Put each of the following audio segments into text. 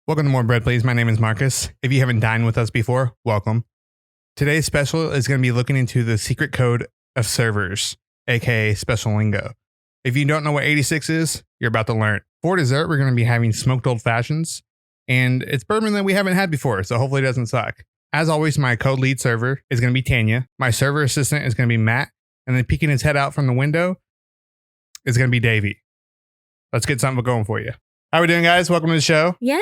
Welcome to More Bread, Please. My name is Marcus. If you haven't dined with us before, welcome. Today's special is going to be looking into the secret code of servers, aka special lingo. If you don't know what 86 is, you're about to learn. For dessert, we're going to be having smoked old fashions, and it's bourbon that we haven't had before, so hopefully it doesn't suck. As always, my code lead server is going to be Tanya. My server assistant is going to be Matt, and then peeking his head out from the window is going to be Davey. Let's get something going for you. How we doing, guys? Welcome to the show. Yeah.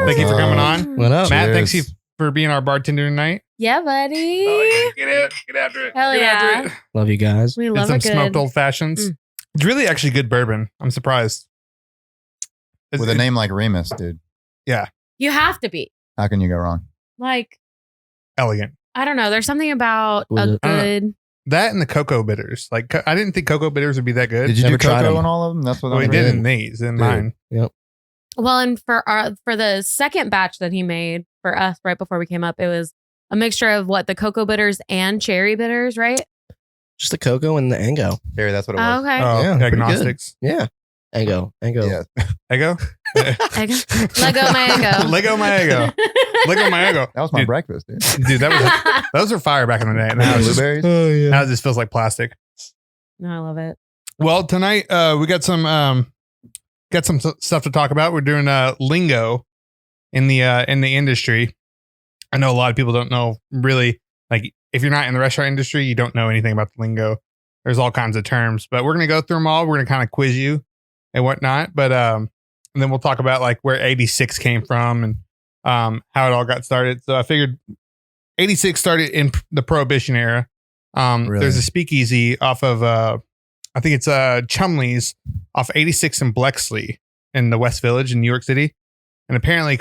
Thank you for coming on. What up? Matt, Cheers. thanks you for being our bartender tonight. Yeah, buddy. Oh, yeah. Get it. Get after it. Hell Get yeah. after it. Love you guys. We Did love some it good. smoked old fashions. It's really actually good bourbon. I'm surprised. With a name like Remus, dude. You have to be. How can you go wrong? Like, Elegant. I don't know. There's something about Was a it? good. That and the cocoa bitters. Like, I didn't think cocoa bitters would be that good. Did you Never do tried cocoa them. on all of them? That's what Well, we I'm did reading. in these, in Dude. mine. Well, and for the second batch that he made for us right before we came up, it was a mixture of the cocoa bitters and cherry bitters, right? Just the cocoa and the Ango. Terry, that's what it was. Okay. Oh, Yeah, pretty agnostics. Yeah. Ango. Yeah. Ego? Lego my ego. Lego my ego. Lego my ego. That was my Dude. breakfast, dude. Dude, those were fire back in the day. Now, Blueberries. Oh, yeah. now it just feels like plastic. No, I love it. Well, tonight we got some stuff to talk about. We're doing lingo in the industry. I know a lot of people don't know really, like, if you're not in the restaurant industry, you don't know anything about the lingo. There's all kinds of terms, but we're gonna go through them all. We're gonna kind of quiz you and whatnot, but and then we'll talk about like where 86 came from and how it all got started. So I figured 86 started in the Prohibition era. Really? There's a speakeasy off of I think it's Chumley's off 86 and Blexley in the West Village in New York City. And apparently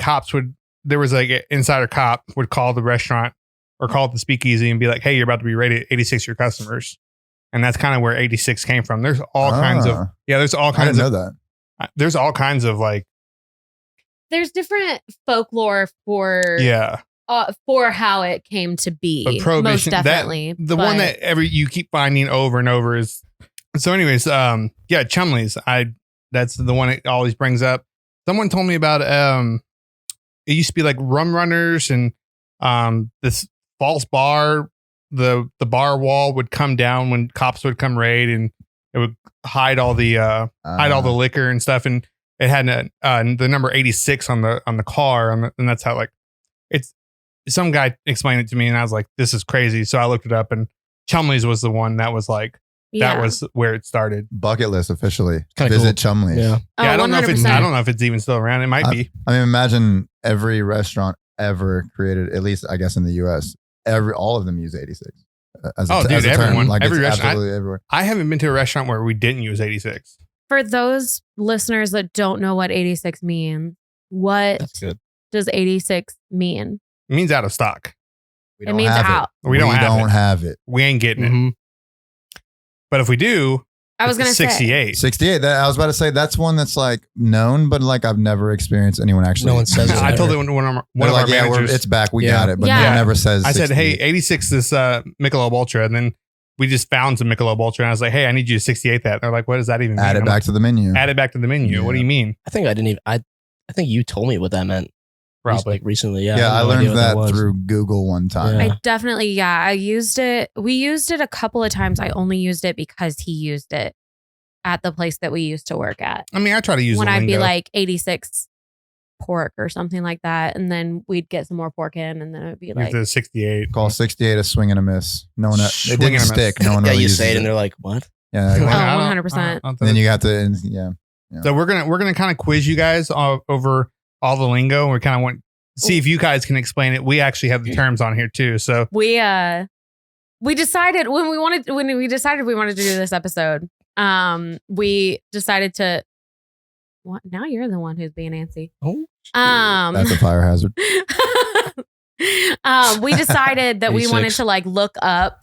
there was like an insider cop would call the restaurant or call the speakeasy and be like, hey, you're about to be rated 86 your customers. And that's kind of where 86 came from. There's all kinds of, there's all I kinds didn't know of, that. there's all kinds of like, There's different folklore for how it came to be. But Prohibition, most definitely. the one but- that you keep finding over and over is, so anyways, Chumley's, that's the one it always brings up. Someone told me about, it used to be like rum runners and this false bar, the bar wall would come down when cops would come raid and it would hide all the liquor and stuff, and it had the number 86 on the car, and that's how, like, it's, some guy explained it to me and I was like, this is crazy. So I looked it up and Chumley's was the one that was like, Yeah. that was where it started. Bucket list officially. Kinda Visit cool. Chumley's. Yeah. Oh, Yeah, I don't know if it's 100%. even still around. It might be. I mean, imagine every restaurant ever created, at least I guess in the US, all of them use 86. As a term. Everyone, Like every it's restaurant. absolutely everywhere. I haven't been to a restaurant where we didn't use 86. For those listeners that don't know what 86 means, what That's good. does 86 mean? It means out of stock. We It don't means have out. We don't have it. it. We ain't getting it. Mhm. But if we do, I was it's going to say. 68. 68. I was about to say that's one that's like known, but like I've never experienced anyone actually. No one says it. I told it ever. one of our They're like, yeah, managers. it's back. We Yeah. got it, but Yeah. no one ever says. I said, hey, 68. 86 is Michelob Ultra. And then we just found some Michelob Ultra. And I was like, hey, I need you to 68 that. And they're like, what does that even mean? Add it I'm back like, to the menu. add it back to the menu. What do you mean? I think I didn't even. I think you told me what that meant. Probably. Like recently. Yeah. Yeah, had I no idea learned what that was. through Google one time. Yeah. I definitely, I used it. We used it a couple of times. I only used it because he used it at the place that we used to work at. I mean, I try to use When the I'd be lingo. like 86 pork or something like that. And then we'd get some more pork in and then it would be Use like, the 68. Call 68 a swing and a miss. No one, Swing it didn't and a miss. stick. No one Yeah, really you uses say it and they're like, what? Yeah. like, Oh, I don't- 100%. I don't and then you got to, yeah. So we're gonna kind of quiz you guys over all the lingo. We kind of want to see if you guys can explain it. We actually have the terms on here too. So we decided when we decided we wanted to do this episode, we decided to, what? Now you're the one who's being antsy. Oh. That's a fire hazard. We decided that we 86. wanted to like look up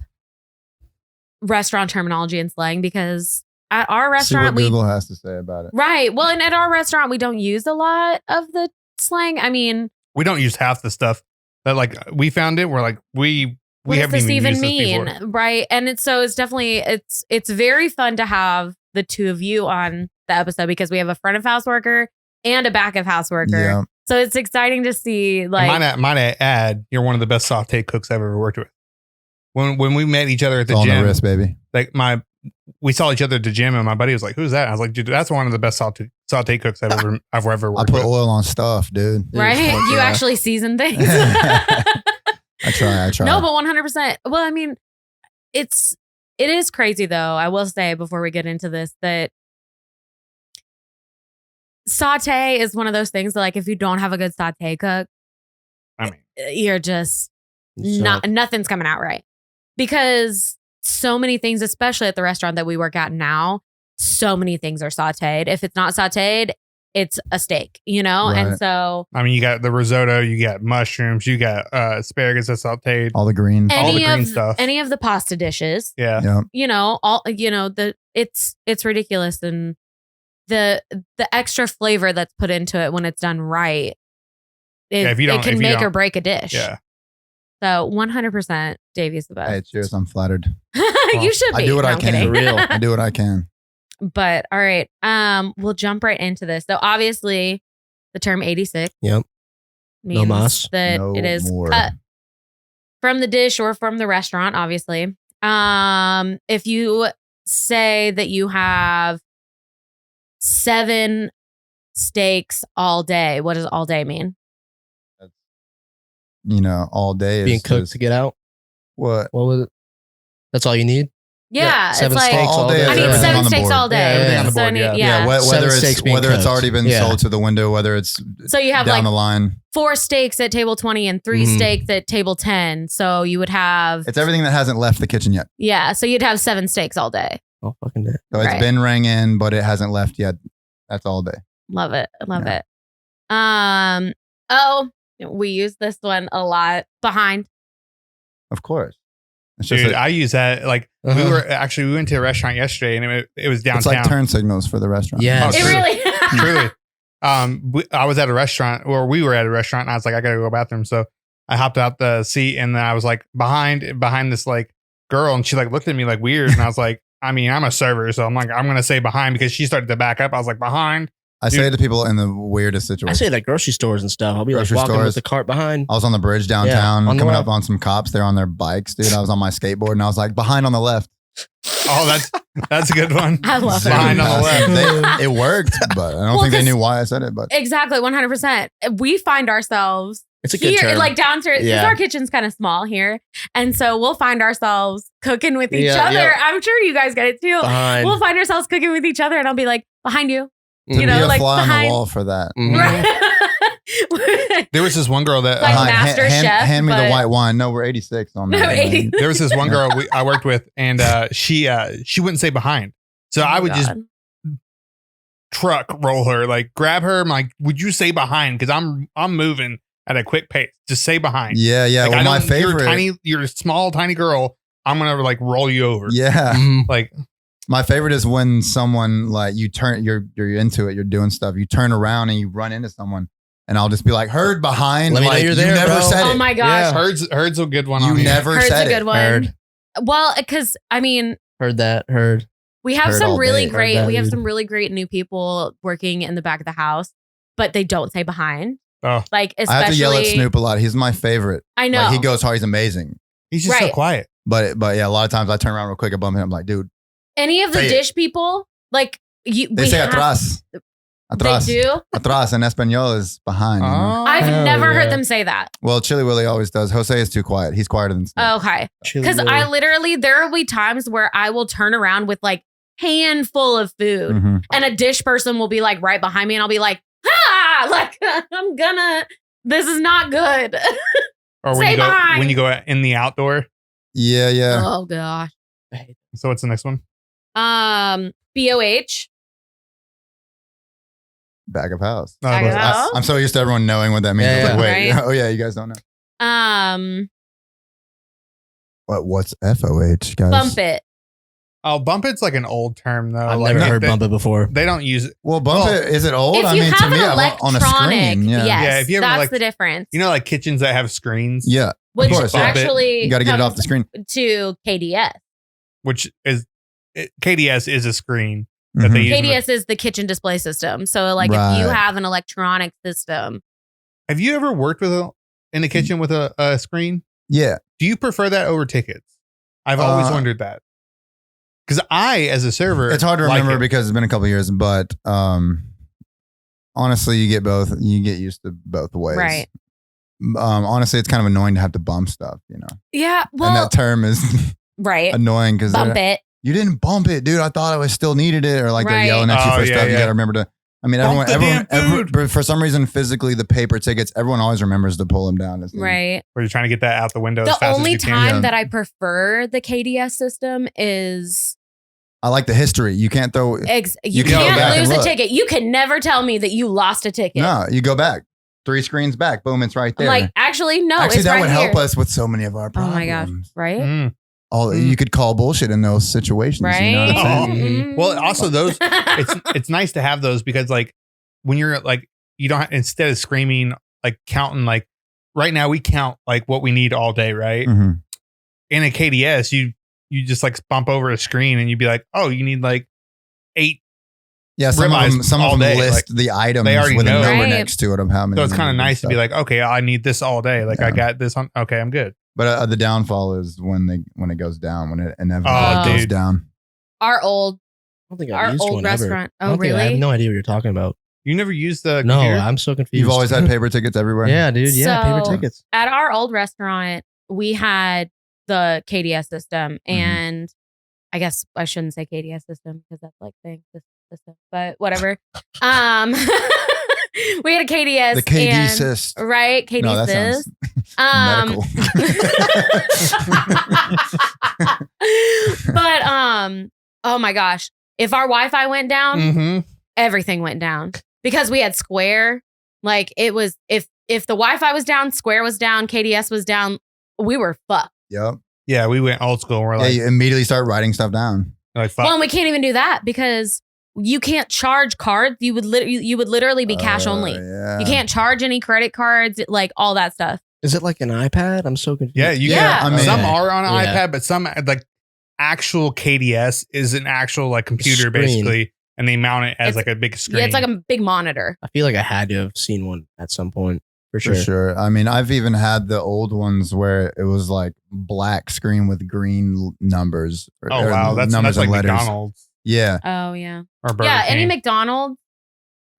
restaurant terminology and slang because at our See what restaurant Google has to say about it. right. Well, and at our restaurant we don't use a lot of the slang. I mean, we don't use half the stuff that, like, we found it. We're like, we what does haven't this even used mean? this before. Right. And it's definitely it's very fun to have the two of you on the episode because we have a front of house worker and a back of house worker. Yeah. So it's exciting to see. Like, might I add, you're one of the best saute cooks I've ever worked with. When we met each other at the It's on gym, the wrist, baby. like we saw each other at the gym, and my buddy was like, "Who's that?" I was like, "Dude, that's one of the best saute cooks I've ever I worked put with." oil on stuff, dude. right? fuck You yeah. actually season things. I try. No, but 100%. Well, I mean, it is crazy though. I will say before we get into this that saute is one of those things that, like, if you don't have a good saute cook, I mean, you're just So, nothing's coming out right. Because so many things, especially at the restaurant that we work at now, so many things are sauteed. If it's not sauteed, it's a steak, you know? Right. And so I mean, you got the risotto, you got mushrooms, you got asparagus that's sauteed. all the greens. all the any green of stuff. any of the pasta dishes, Yeah. Yeah. you know, it's ridiculous. And the extra flavor that's put into it when it's done right, if you it don't- can if you make or don't- break a dish. Yeah. So 100% Davey's the best. Hey, cheers. I'm flattered. You should be. I do what No, I I'm can. kidding. For real. I do what I can. But all right, we'll jump right into this. So obviously, the term 86 Yep. means mas. that No it is more. cut from the dish or from the restaurant. Obviously, if you say that you have 7 steaks all day, what does all day mean? All day is Being cooked just- to get out. What? What was it? That's all you need? Yeah, seven it's like steaks all day. I need everything 7 on the steaks board. all day. Yeah, everything on the So I board, need- yeah. yeah. whether Seven steaks it's being whether it's cooked. already been Yeah. sold to the window, whether it's So you have down like the line. 4 steaks at table 20 and 3 Mhm. steaks at table 10. So you would have It's everything that hasn't left the kitchen yet. yeah. So you'd have 7 steaks all day. Oh, fucking day. So it's Right. been rang in, but it hasn't left yet. That's all day. Love it. Love Yeah. it. Oh, we use this one a lot. Behind. Of course. It's just Dude, I use that. Like, we Uh-huh. went to a restaurant yesterday, and it was downtown. it's like turn signals for the restaurant. Yes. It true. really Truly. I was at a restaurant, or we were at a restaurant, and I was like, I gotta go to the bathroom. So I hopped out the seat, and then I was like behind this like girl, and she like looked at me like weird, and I was like, I mean, I'm a server, so I'm like, I'm gonna say behind because she started to back up. I was like, behind. I say it to people in the weirdest I situations. say it at grocery stores and stuff. I'll be like Grocery walking stores. with the cart behind. I was on the bridge downtown, on the coming left. up on some cops. They're on their bikes, dude. I was on my skateboard, and I was like, behind on the left. Oh, that's a good one. I love it. Behind on the left. It worked, but I don't Well, think they 'cause- knew why I said it. But exactly 100%. We find ourselves It's a good here, term. like downstairs, because Yeah. our kitchen's kind of small here, and so we'll find ourselves cooking with each Yeah, other. yeah. I'm sure you guys get it too. behind. We'll find ourselves cooking with each other, and I'll be like, behind you. to You be know, a like fly on behind- the wall for that. Mhm. Right. There was this one girl that Like Behind- Master Chef, hand me the but- white wine. No, we're 86 on that. No, man. 80. there was this one girl I worked with, and she wouldn't say behind. So I would just truck roll her, like grab her. I'm like, would you say behind? Because I'm moving at a quick pace. Just say behind. Yeah, yeah. Like, well, my favorite. You're a small, tiny girl. I'm gonna like roll you over. Yeah, Mhm. Like, my favorite is when someone like you turn. You're into it. You're doing stuff. You turn around and you run into someone, and I'll just be like, "Heard behind." Let me know like, you're you there, never bro. said it. Oh my gosh. Herd's a good one. You on here. never Heard's said a good it. one. Heard. Well, because I mean, Heard that. Heard. we have Heard some all really day. great. Heard that, We have dude. some really great new people working in the back of the house, but they don't say behind. Oh. Like I especially, have to yell at Snoop a lot. He's my favorite. I know. Like, he goes hard. He's amazing. He's just so Right. quiet. But yeah, a lot of times I turn around real quick and bump him. I'm like, dude, Any of the Say it. dish people, like you, they we say have, atrás. They Atrás. do. Atrás in Espanol is behind. You know? I've hell never yeah. heard them say that. Well, Chili Willy always does. Jose is too quiet. He's quieter than Snoop. Okay. Chili Because Willy. I literally, there will be times where I will turn around with like handful of food Mhm. and a dish person will be like right behind me and I'll be like, like this is not good. Or Say behind. when you go in the outdoor. Yeah, yeah. Oh gosh. So what's the next one? BOH. Bag of house. Oh, Bag of but- house. I'm so used to everyone knowing what that means. Yeah, I was like, yeah. wait, Right. oh yeah, you guys don't know. What's FOH, guys? Bump it. Oh, bump it's like an old term though. I've Like, never heard they, bump it before. They don't use it. Well, bump Well, it. Is it old? If I you mean, have to me, an I'm on a electronic, screen. Yeah. yes, Yeah, if you have, that's like- the difference. You know, like kitchens that have screens. Yeah. Which course, yeah. actually You got to get it off the comes screen. to KDS. Which is KDS is a screen that they Mhm. use. KDS is the kitchen display system. So like if you Right. have an electronic system, Have you ever worked in the kitchen with a screen? Yeah. Do you prefer that over tickets? I've always wondered that. Because as a server, It's hard to remember because it's been a couple of years, but honestly, you get both. You get used to both ways. Right. Honestly, it's kind of annoying to have to bump stuff, Yeah. and Well, that term is right. annoying because Bump it. you didn't bump it, dude. I thought I still needed it, or like they're Right. yelling at you for Yeah, stuff. You yeah. got to remember to. I mean, Bump everyone, for some reason, physically, the paper tickets, everyone always remembers to pull them down. Right. where you're trying to get that out the window as The fast only as you time can. that I prefer the KDS system is I like the history. You can't throw. you can go back can't and lose a look. ticket. You can never tell me that you lost a ticket. No, you go back 3 screens back. Boom, it's right I'm there. like, actually, no. Actually, it's that right would here. help us with so many of our Oh problems. my gosh. Right? Mm. You could call bullshit in those situations. Right. You know what I'm saying? Mhm. Well, also those it's nice to have those because like when you're like you don't instead of screaming like counting like right now we count like what we need all day, right? Mhm. In a KDS, you just like bump over a screen and you'd be like, oh, you need like 8. Yeah, some Ribeyes of all them day, list like, the items they already with a know. number Right. next to it of how many. So it's kind of and nice to be stuff. like, okay, I need this all day. Like I Yeah. got this on. Okay, I'm good. But the downfall is when it goes down, when it inevitably Oh, goes dude. down. Our old I don't think I've used old one ever. restaurant. I Oh, don't think- I have really? no idea what you're talking about. You never used the No, computer? I'm so confused. You've always had paper tickets everywhere. Yeah, dude. Yeah, paper So- tickets. At our old restaurant, we had the KDS system, and I guess I shouldn't say KDS system because that's like saying system, but whatever. We had a KDS. The KD and- cyst. Right? KD No, that cyst. sounds medical. But oh my gosh. If our Wi-Fi went down, Mm-hmm. everything went down. Because we had Square. Like it was if the Wi-Fi was down, Square was down, KDS was down, we were fucked. Yep. Yeah, we went old school. We're Yeah, like, you immediately start writing stuff down. like fuck. Well, and we can't even do that because you can't charge cards. You would literally be cash only. Yeah. You can't charge any credit cards, like all that stuff. Is it like an iPad? I'm so confused. Yeah, you Yeah. can. I mean- Some are on an Yeah. iPad, but some like actual KDS is an actual like computer Screen. basically, and they mount it as It's- like a big screen. Yeah, it's like a big monitor. I feel like I had to have seen one at some point for For sure. sure. I mean, I've even had the old ones where it was like black screen with green numbers. oh wow, that's numbers like and letters. McDonald's Yeah. Oh yeah. or Burger Yeah, any King. McDonald's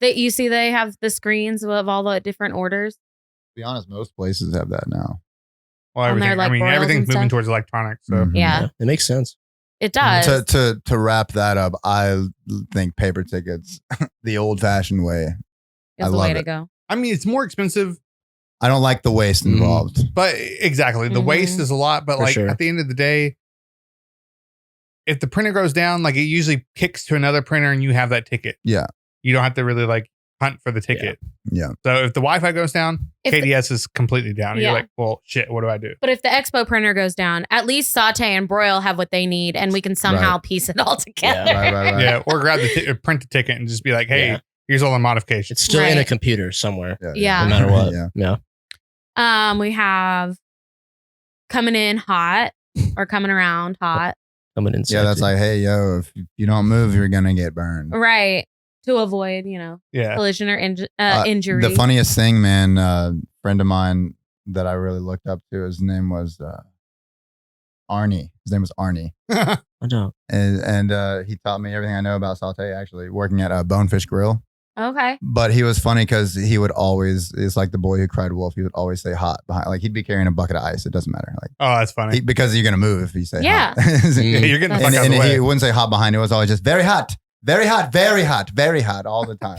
that you see, they have the screens of all the different orders. To be honest, most places have that now. Well, on their, everything. like, I mean, broils everything's and moving stuff. towards electronics. So Mhm. Yeah. It makes sense. It does. To wrap that up, I think paper tickets, the old fashioned way. I is the love way to it. go. I mean, it's more expensive, I don't like the waste Mhm. involved. but exactly the Mhm. waste is a lot. But For like sure. at the end of the day, if the printer goes down, like it usually kicks to another printer, and you have that ticket. Yeah. You don't have to really like hunt for the ticket. Yeah. So if the Wi-Fi goes down, If KDS is completely down. Yeah. You're like, well, shit. What do I do? But if the Expo printer goes down, at least Saute and Broil have what they need, and we can somehow piece it all together. Right. Yeah, or grab the print the ticket and just be like, hey, Yeah. here's all the modifications. It's still in a Right. computer somewhere, Yeah. no matter what. Yeah. Yeah. We have coming in hot or coming around hot. Coming in. Yeah, that's sexy. like, hey, yo, if you don't move, you're gonna get burned. Right. To avoid, Yeah. collision or injury. The funniest thing, man, friend of mine that I really looked up to, his name was Arnie. His name was Arnie. I don't. And he taught me everything I know about saute, actually, working at a Bonefish Grill. Okay. But he was funny because he would always, it's like the boy who cried wolf. He would always say hot behind, like he'd be carrying a bucket of ice. It doesn't matter. Like, Oh, that's funny. because you're going to move if you say Yeah. hot. Yeah, you're getting the fuck and out of the way. he wouldn't say hot behind. It was always just very hot, very hot, very hot, very hot all the time.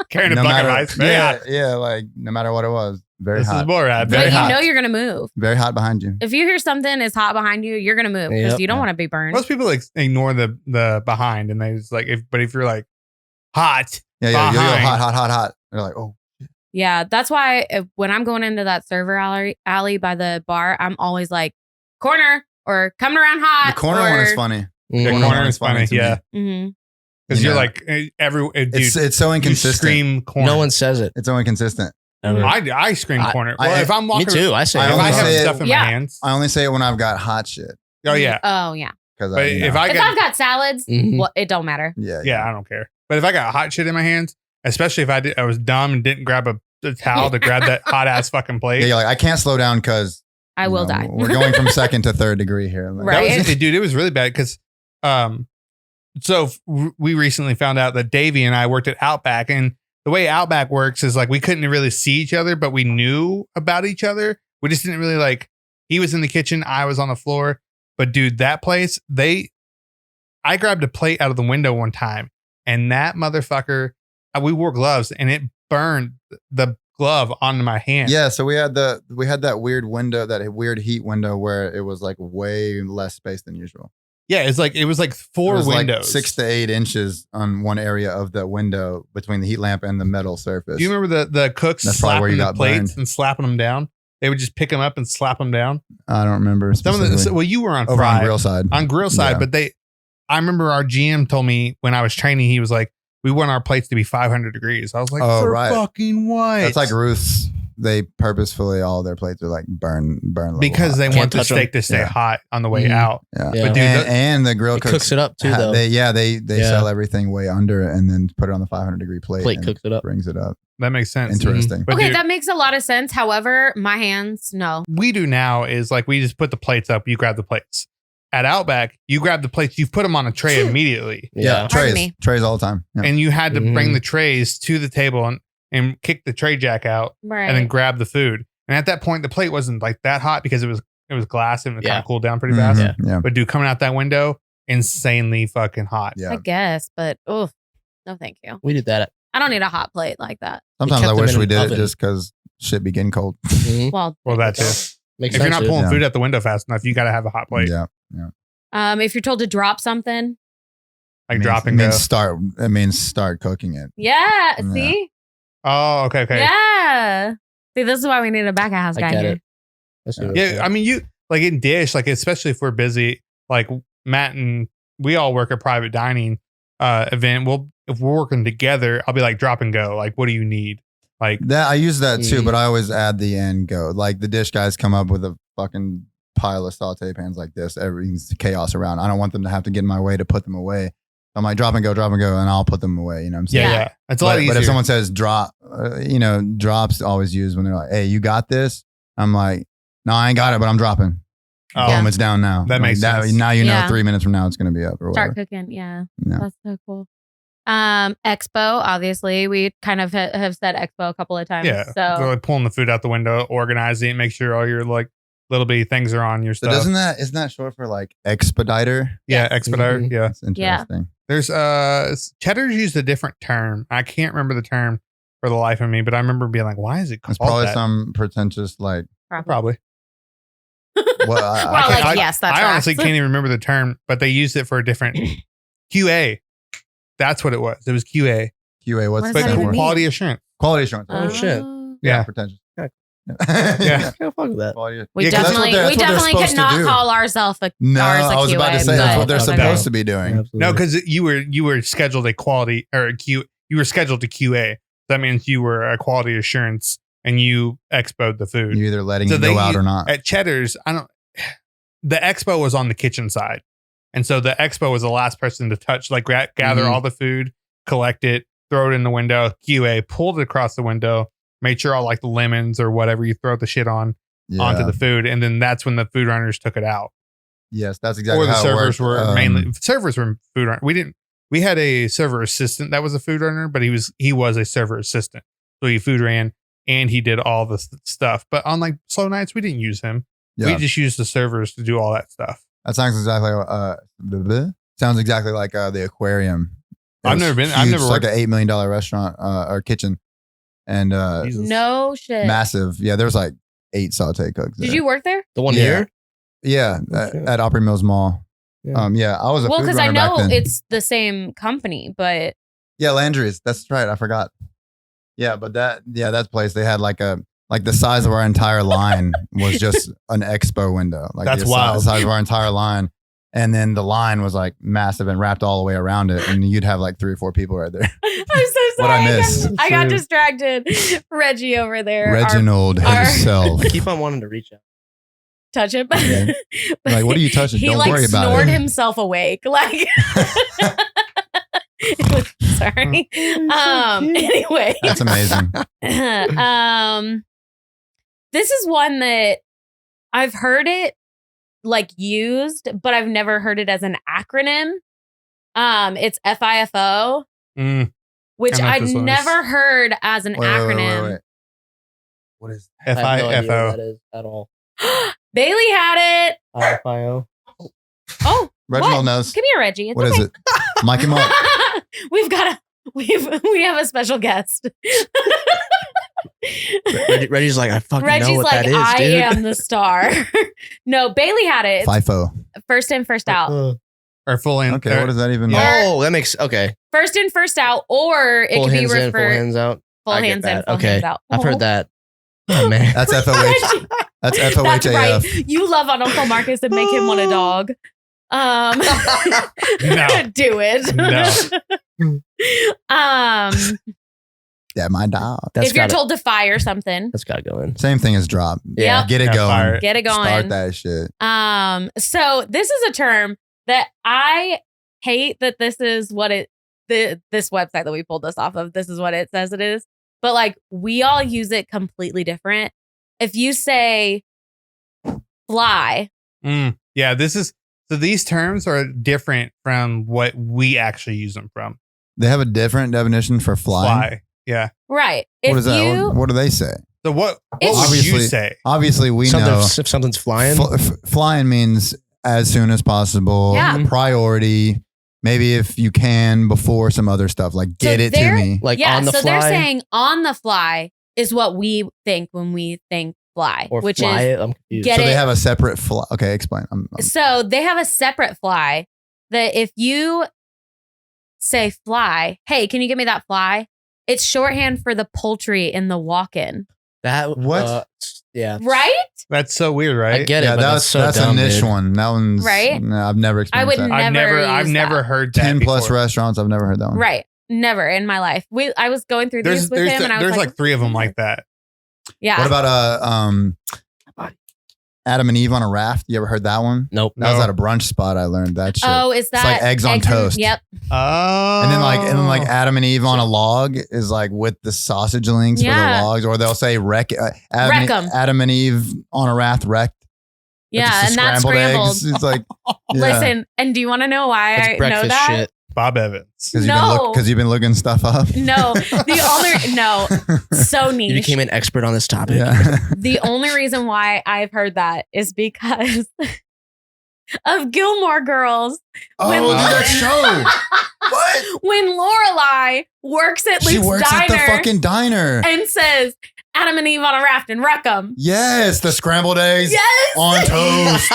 Carrying a No bucket matter- of ice. Very yeah, hot. yeah, like no matter what it was, very This is hot. Borat. Very But hot. you know you're gonna move. Very hot behind you. If you hear something is hot behind you, you're gonna move because Yep. you don't Yeah. want to be burned. Most people like ignore the behind and they just like if you're like hot, Yeah, yeah, yo, Behind. hot, hot, hot, hot. They're like, oh, Yeah, that's why when I'm going into that server alley by the bar, I'm always like corner or coming around hot. the corner one is funny. the Mhm. Corner corner one is is funny funny. to me. Yeah, hmm because You you're know, like dude. It's so you inconsistent. scream corner. No one says it. It's so inconsistent. Ever. I scream I- corner. Well, I- if I'm Me walking, too. I say I if it. I only have say it- stuff in Yeah. my hands. I only say it when I've got hot shit. Oh yeah, Oh yeah. Because but if I If get I've got salads, Mhm. well, it don't matter. yeah, yeah, I don't care. But if I got hot shit in my hands, especially if I was dumb and didn't grab a the towel to grab that hot ass fucking plate. Yeah, you're like, I can't slow down because I will die. We're going from second to third degree here. Like, Right. That was, dude, it was really bad because, so we recently found out that Davey and I worked at Outback, and the way Outback works is like we couldn't really see each other, but we knew about each other. We just didn't really like. He was in the kitchen, I was on the floor, but dude, that place I grabbed a plate out of the window one time, and that motherfucker, we wore gloves, and it burned the glove onto my hand. Yeah, so we had that weird window, that weird heat window where it was like way less space than usual. Yeah, it was like four It was windows. like 6 to 8 inches on one area of the window between the heat lamp and the metal surface. Do you remember the cooks That's probably where slapping you the got plates burned. and slapping them down? They would just pick them up and slap them down. I don't remember. Some of the, well, you were on Over fry, on grill side. on grill side, Yeah. but I remember our GM told me when I was training, he was like, we want our plates to be 500 degrees. I was like, Oh, for right. fucking what? That's like Ruth's. They purposefully, all their plates are like burn a little because hot. they Can't want the touch 'em. steak to stay Yeah. hot on the way Mhm. out. Yeah. Yeah. But dude, And the grill It cooks it up too, though. They Yeah. sell everything way under it and then put it on the 500 degree plate. Plate and cooks it up. brings it up. that makes sense. Interesting. But Okay, dude, that makes a lot of sense. However, my hands, no. we do now is like we just put the plates up, you grab the plates. At Outback, you grab the plates, you put them on a tray immediately. Yeah. Pardon me. Trays all the time. Yeah. And you had to bring Mhm. the trays to the table and kick the tray jack out Right. and then grab the food. And at that point, the plate wasn't like that hot because it was glass and it kind Yeah. of cooled down pretty fast. Mhm. Yeah. But dude, coming out that window, insanely fucking hot. Yeah. I guess, but no, thank you. We did that. I don't need a hot plate like that. Sometimes kept I them wish in we an did it oven. just because shit be getting cold. Mhm. Well, Well, that too. Makes If you're not sense, pulling Yeah. food out the window fast enough, you got to have a hot plate, Yeah. if you're told to drop something, like drop and go. It means start cooking it. yeah. Yeah. See, Oh, okay. yeah. See, this is why we need a back of house I guy get here. it. That's what Yeah, I mean, you like in dish, like especially if we're busy, like Matt and we all work a private dining event. If we're working together, I'll be like drop and go. Like, what do you need? Like, That I use that too, Mm. but I always add the and go. Like the dish guys come up with a fucking pile of saute pans like this. Everything's chaos around. I don't want them to have to get in my way to put them away. I'm like drop and go, and I'll put them away. You know what I'm saying? yeah, Yeah. it's a lot easier. But if someone says drop, drops always used when they're like, "Hey, you got this?" I'm like, "No, I ain't got it, but I'm dropping." Oh, Yeah. Boom, it's down now. That makes sense. Now you know Yeah. 3 minutes from now it's going to be up or whatever. Start cooking. Yeah. Yeah. That's so cool. Expo, obviously, we kind of have said expo a couple of times. yeah, So like pulling the food out the window, organizing it, make sure all your like little bitty things are on your So stuff. isn't that short for like expediter? Yeah, Yes. expediter. Mhm. Yeah, That's interesting. there's Cheddar's used a different term. I can't remember the term for the life of me, but I remember being like, why is it called It's probably that? some pretentious like. Probably. Well, Well, can't- like, yes, that's I honestly right. can't even remember the term, but they used it for a different QA. That's what it was. It was QA, QA. What's What the does that but even stand mean? for? quality assurance. Quality assurance. Oh, shit. Yeah. Pretentious. Yeah. Yeah. Can't fuck with that. Quality- We Yeah, 'cause that's definitely, what we they're definitely supposed could to not do. call ourselves a No, ours a I was about to QA, say that's but what they're okay. supposed to be doing. Absolutely. No, because you were scheduled a quality or a Q. You were scheduled to QA. That means you were a quality assurance and you expoed the food. You're either letting So it they go out use- or not. At Cheddar's, the expo was on the kitchen side. And so the expo was the last person to touch, like gather Mhm. all the food, collect it, throw it in the window, QA, pulled it across the window, made sure all like the lemons or whatever you throw the shit on onto Yeah. the food. And then that's when the food runners took it out. Yes, that's exactly Or the how servers it worked. were mainly servers were food runner. We had a server assistant that was a food runner, but he was a server assistant. So he food ran and he did all the stuff. But on like slow nights, we didn't use him. Yeah. We just used the servers to do all that stuff. That sounds exactly sounds exactly like the aquarium. It I've was never been- I've huge. never It's like worked- an $8 million restaurant or kitchen, and Jesus. No shit. massive. Yeah, there was like 8 saute cooks. Did there. you work there? The one Yeah. here? Yeah, Okay. at Opry Mills Mall. Yeah. Yeah, I was a Well, food because runner I back know then. it's the same company, but Yeah, Landry's. That's right. I forgot. Yeah, but that place they had like the size of our entire line was just an expo window. Like That's the wild. size of our entire line, and then the line was like massive and wrapped all the way around it, and you'd have like 3 or 4 people right there. I'm so What I sorry. miss. I got distracted. Reggie over there. Reginald our- himself. I keep on wanting to reach out. Touch him. Yeah. Like, what are you touching? He Don't like worry about snored it. himself awake. Like Sorry. Anyway. That's amazing. This is one that I've heard it like used, but I've never heard it as an acronym. It's FIFO, which I know what I'd this one is. never heard as an acronym. Wait. What is I have no idea what FIFO. that is at all. Bailey had it. FIO. Oh, Reginald what? knows. Come here, Reggie. It's What is okay. it? Mike and Mark. we have a special guest. Reggie's like, I fucking Reggie's know what like, that is, I dude. am the star. No, Bailey had it. It's FIFO. first in, first out. Or full in. Okay, what does that even mean? Oh, that makes okay. First in, first out, or it Full could be hands in, full referred hands out. full I get hands in, that. full Okay. hands out. I've heard that. Oh man. That's FOH. Reggie, That's that's FOHAF. right. You love on Uncle Marcus and make him want a dog. No. Do it. No. Yeah, my dog. That's If you're gotta, told to fire something, that's gotta go in. Same thing as drop. Yeah. Yep. Get it Yeah, going. fire it. get it going. Start that shit. So this is a term that I hate that this is what this website that we pulled this off of, this is what it says it is. But like we all use it completely different. If you say fly, Yeah, this is so these terms are different from what we actually use them from. They have a different definition for flying. Fly. Yeah. right. What If is that? you What do they say? So what It's- would you Obviously- say? Obviously, we know If something's flying. flying means as soon as possible. Yeah. Priority. Maybe if you can before some other stuff, like get it to they're- me. Like yeah, on the so fly. they're saying on the fly is what we think when we think fly, or which fly is it. I'm confused. get So it. they have a separate fly. Okay, explain. So they have a separate fly that if you say fly, hey, can you give me that fly? It's shorthand for the poultry in the walk-in, That What? Yeah. right? That's so weird, right? I get it. yeah, But that's so that's dumb, a niche dude. one. That one's Right? No, I've never experienced I would that. I've use never that. heard that 10 plus before. restaurants. I've never heard that one. Right. Never in my life. I was going through these with him and I was there's like 3 of them like that. yeah. What about Adam and Eve on a raft? You ever heard that one? Nope. That was No. at a brunch spot. I learned that shit. Oh, is that like eggs on toast. Yep. Oh. And then like Adam and Eve on a log is like with the sausage links for Yeah. the logs, or they'll say Wreck 'em. Adam and Eve on a raft wrecked. Yeah, It's and just that's scrambled. eggs. It's like yeah. Listen, and do you want to know why That's I know breakfast that? shit. Bob Evans. No. because you've been looking stuff up. No, so niche. You became an expert on this topic. Yeah. The only reason why I've heard that is because of Gilmore Girls. Oh, When- dude, that show. What? When Lorelai works at She Luke's works diner at the fucking diner. and says, Adam and Eve on a raft and wreck them. Yes, the scrambled eggs Yes. on toast.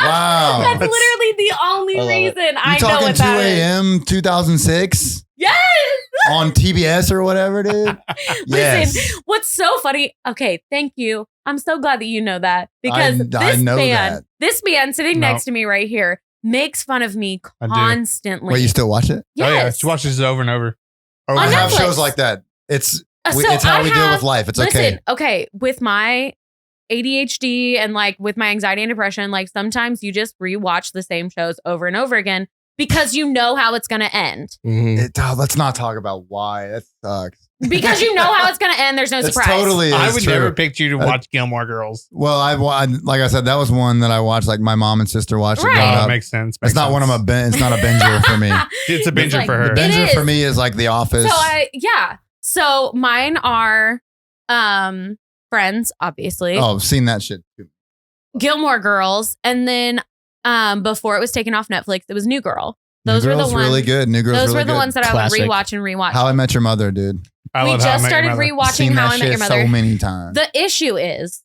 Wow. That's literally the only I love it. reason I You know talking what 2 that is. a.m. 2006 Yes. on TBS or whatever, dude? Yes. Listen, what's so funny? Okay, thank you. I'm so glad that you know that because I know that. this man sitting No. next to me right here makes fun of me I do. constantly. Wait, you still watch it? Yes. Oh yeah, she watches it over and over. On I have Netflix. shows like that. It's So it's how I we deal have- with life. It's Listen, okay. with my ADHD and like with my anxiety and depression, like sometimes you just rewatch the same shows over and over again because you know how it's going to end. Mhm. Let's not talk about why. That sucks. Because you know how it's going to end. There's no It's surprise. totally. I is would true. never pick you to watch Gilmore Girls. Well, like I said, that was one that I watched. Like my mom and sister watched it Right. growing Oh, up. makes sense. It's not one of my. It's not a binger for me. It's a binger like- for her. It Binger is. for me is like The Office. So mine are Friends, obviously. Oh, I've seen that shit too. Gilmore Girls, and then before it was taken off Netflix, it was New Girl. Those New were the Girl's ones. really good. New Girl's Those really were the good. ones that Classic. I would rewatch and rewatch. How I Met Your Mother, dude. I we love How I just Met Your started Mother. rewatching Seen How that I Met Your shit Mother. so many times. The issue is,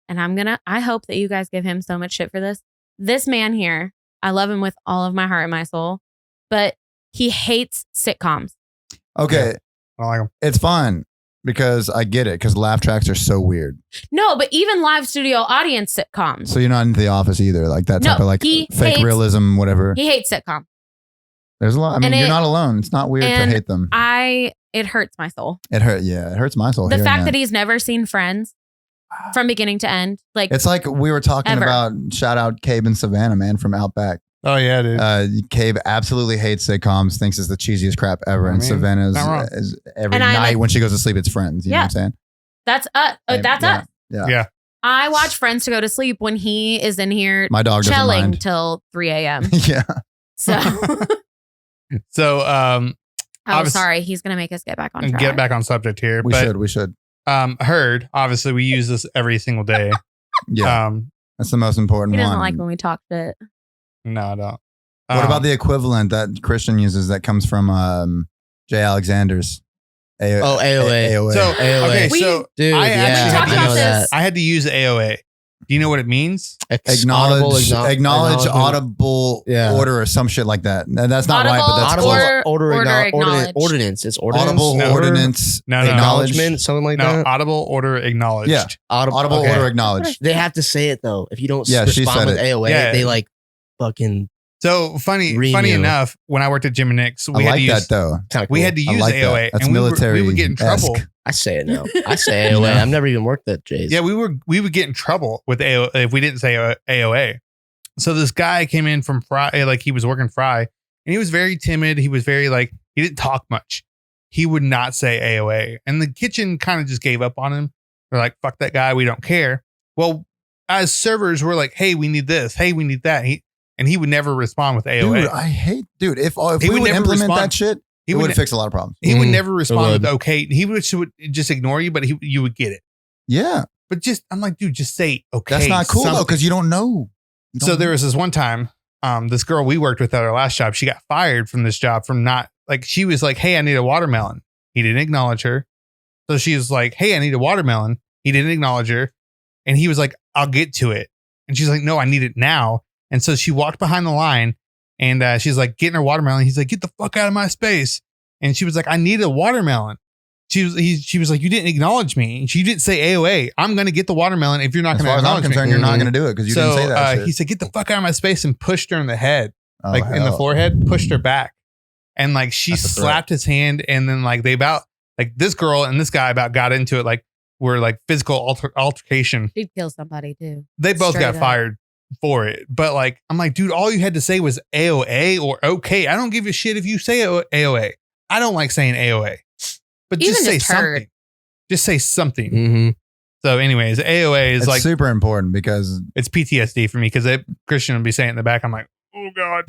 and I hope that you guys give him so much shit for this. This man here, I love him with all of my heart and my soul, but he hates sitcoms. Okay, I like 'em. it's fine because I get it because laugh tracks are so weird. No, but even live studio audience sitcoms. So you're not into The Office either, like that No, type of like he fake hates- realism, whatever. He hates sitcoms. There's a lot. I mean, and you're it- not alone. It's not weird to and hate them. It hurts my soul. It hurt. Yeah, it hurts my soul. The hearing fact that he's never seen Friends from beginning to end, like it's like we were talking Ever. about. Shout out Cabe and Savannah, man, from Outback. Oh yeah, dude. Cave absolutely hates sitcoms, thinks it's the cheesiest crap ever. I And mean, Savannah's not wrong. is every And I, night like- when she goes to sleep, it's Friends. You know what I'm saying? That's us. That's Yeah. us. Yeah. I watch Friends to go to sleep when he is in here My dog doesn't chilling mind. till 3 a.m. Yeah. So, So oh, Obvious- sorry. He's going to make us get back on track. get back on subject here. We but should. Heard, obviously we use this every single day. Yeah. That's the most important He one. doesn't like when we talk shit. No, I don't. What about the equivalent that Christian uses that comes from Jay Alexander's? AOA. AOA. So AOA. okay, We- so Dude, I yeah, actually talked had to about use this. I had to use AOA. Do you know what it means? acknowledge acknowledgement. audible Yeah. order or some shit like that. No, that's not right, but that's Audible close. or- acknowledge. ordinance. It's ordinance. Audible No. ordinance. No, no. Acknowledgement, something like No, that. audible order acknowledged. Yeah. Audible okay. order acknowledged. They have to say it though. If you don't Yeah, she respond said with it. AOA, Yeah. they like fucking So funny Renew. enough, when I worked at Jim and Nick's, I we had to like use that though. kind of cool. we had to I use like that. AOA, That's and we military. would get in trouble. I say it now. I say AOA. You know? I've never even worked at Jay's. Yeah, we would get in trouble with AOA if we didn't say AOA. So this guy came in from Fry, like he was working Fry, and he was very timid. He was very like he didn't talk much. He would not say AOA, and the kitchen kind of just gave up on him. They're like, "Fuck that guy. We don't care." Well, as servers, we're like, "Hey, we need this. Hey, we need that." He would never respond with AOA. Dude, I hate. Dude, if He we would would never implement respond. that shit, he it would would fix a lot of problems. he would Mm, never respond would. with okay. He would just ignore you, but you would get it. Yeah, But just I'm like, dude, just say okay. that's not cool though something. because you don't know. You So don't there know. was this one time, this girl we worked with at our last job, she got fired from this job from not like she was like, "Hey, I need a watermelon." He didn't acknowledge her. So she was like, "Hey, I need a watermelon." He didn't acknowledge her. And he was like, "I'll get to it." And she's like, "No, I need it now." And so she walked behind the line and she's like getting her watermelon. He's like, "Get the fuck out of my space." And she was like, "I need a watermelon." She was like, "You didn't acknowledge me." And she didn't say AOA. I'm going to get the watermelon if you're not As going to far as I'm acknowledge me. concerned, you're not Mhm. going to do it because you So didn't say that. shit. he said, "Get the fuck out of my space," and pushed her in the head, Oh, like in the hell. forehead, pushed her back. And like she That's a threat. slapped his hand. And then like they about like this girl and this guy about got into it, like were like physical altercation. She'd kill somebody too. They both Straight got up. fired for it. But like, I'm like, dude, all you had to say was AOA or okay. I don't give a shit if you say AOA. I don't like saying AOA, but Even just say just heard. something. Just say something. Mm-hmm. So anyways, AOA is It's like, super important because it's PTSD for me because Christian would be saying it in the back. I'm like, oh God.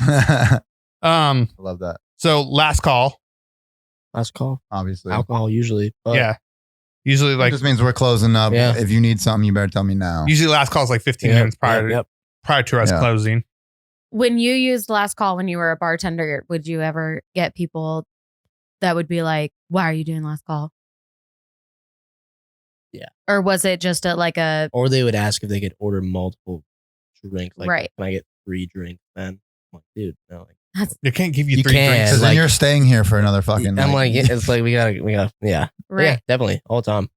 I love that. So last call. Last call. Obviously, Alcohol usually. But Yeah. Usually it like just means we're closing up. Yeah. If you need something, you better tell me now. usually last call is like 15 Yep, minutes prior yep. to us Yeah. closing. When you used last call when you were a bartender, would you ever get people that would be like, "Why are you doing last call?" Yeah. Or was it just like a Or they would ask if they could order multiple drinks. Like, Right. Can I get 3 drinks? Then I'm like, dude, no. Like, They can't give you You 3 can. drinks. Because then like- you're staying here for another fucking. I'm like, it's like we gotta, yeah, right? yeah, definitely all the time.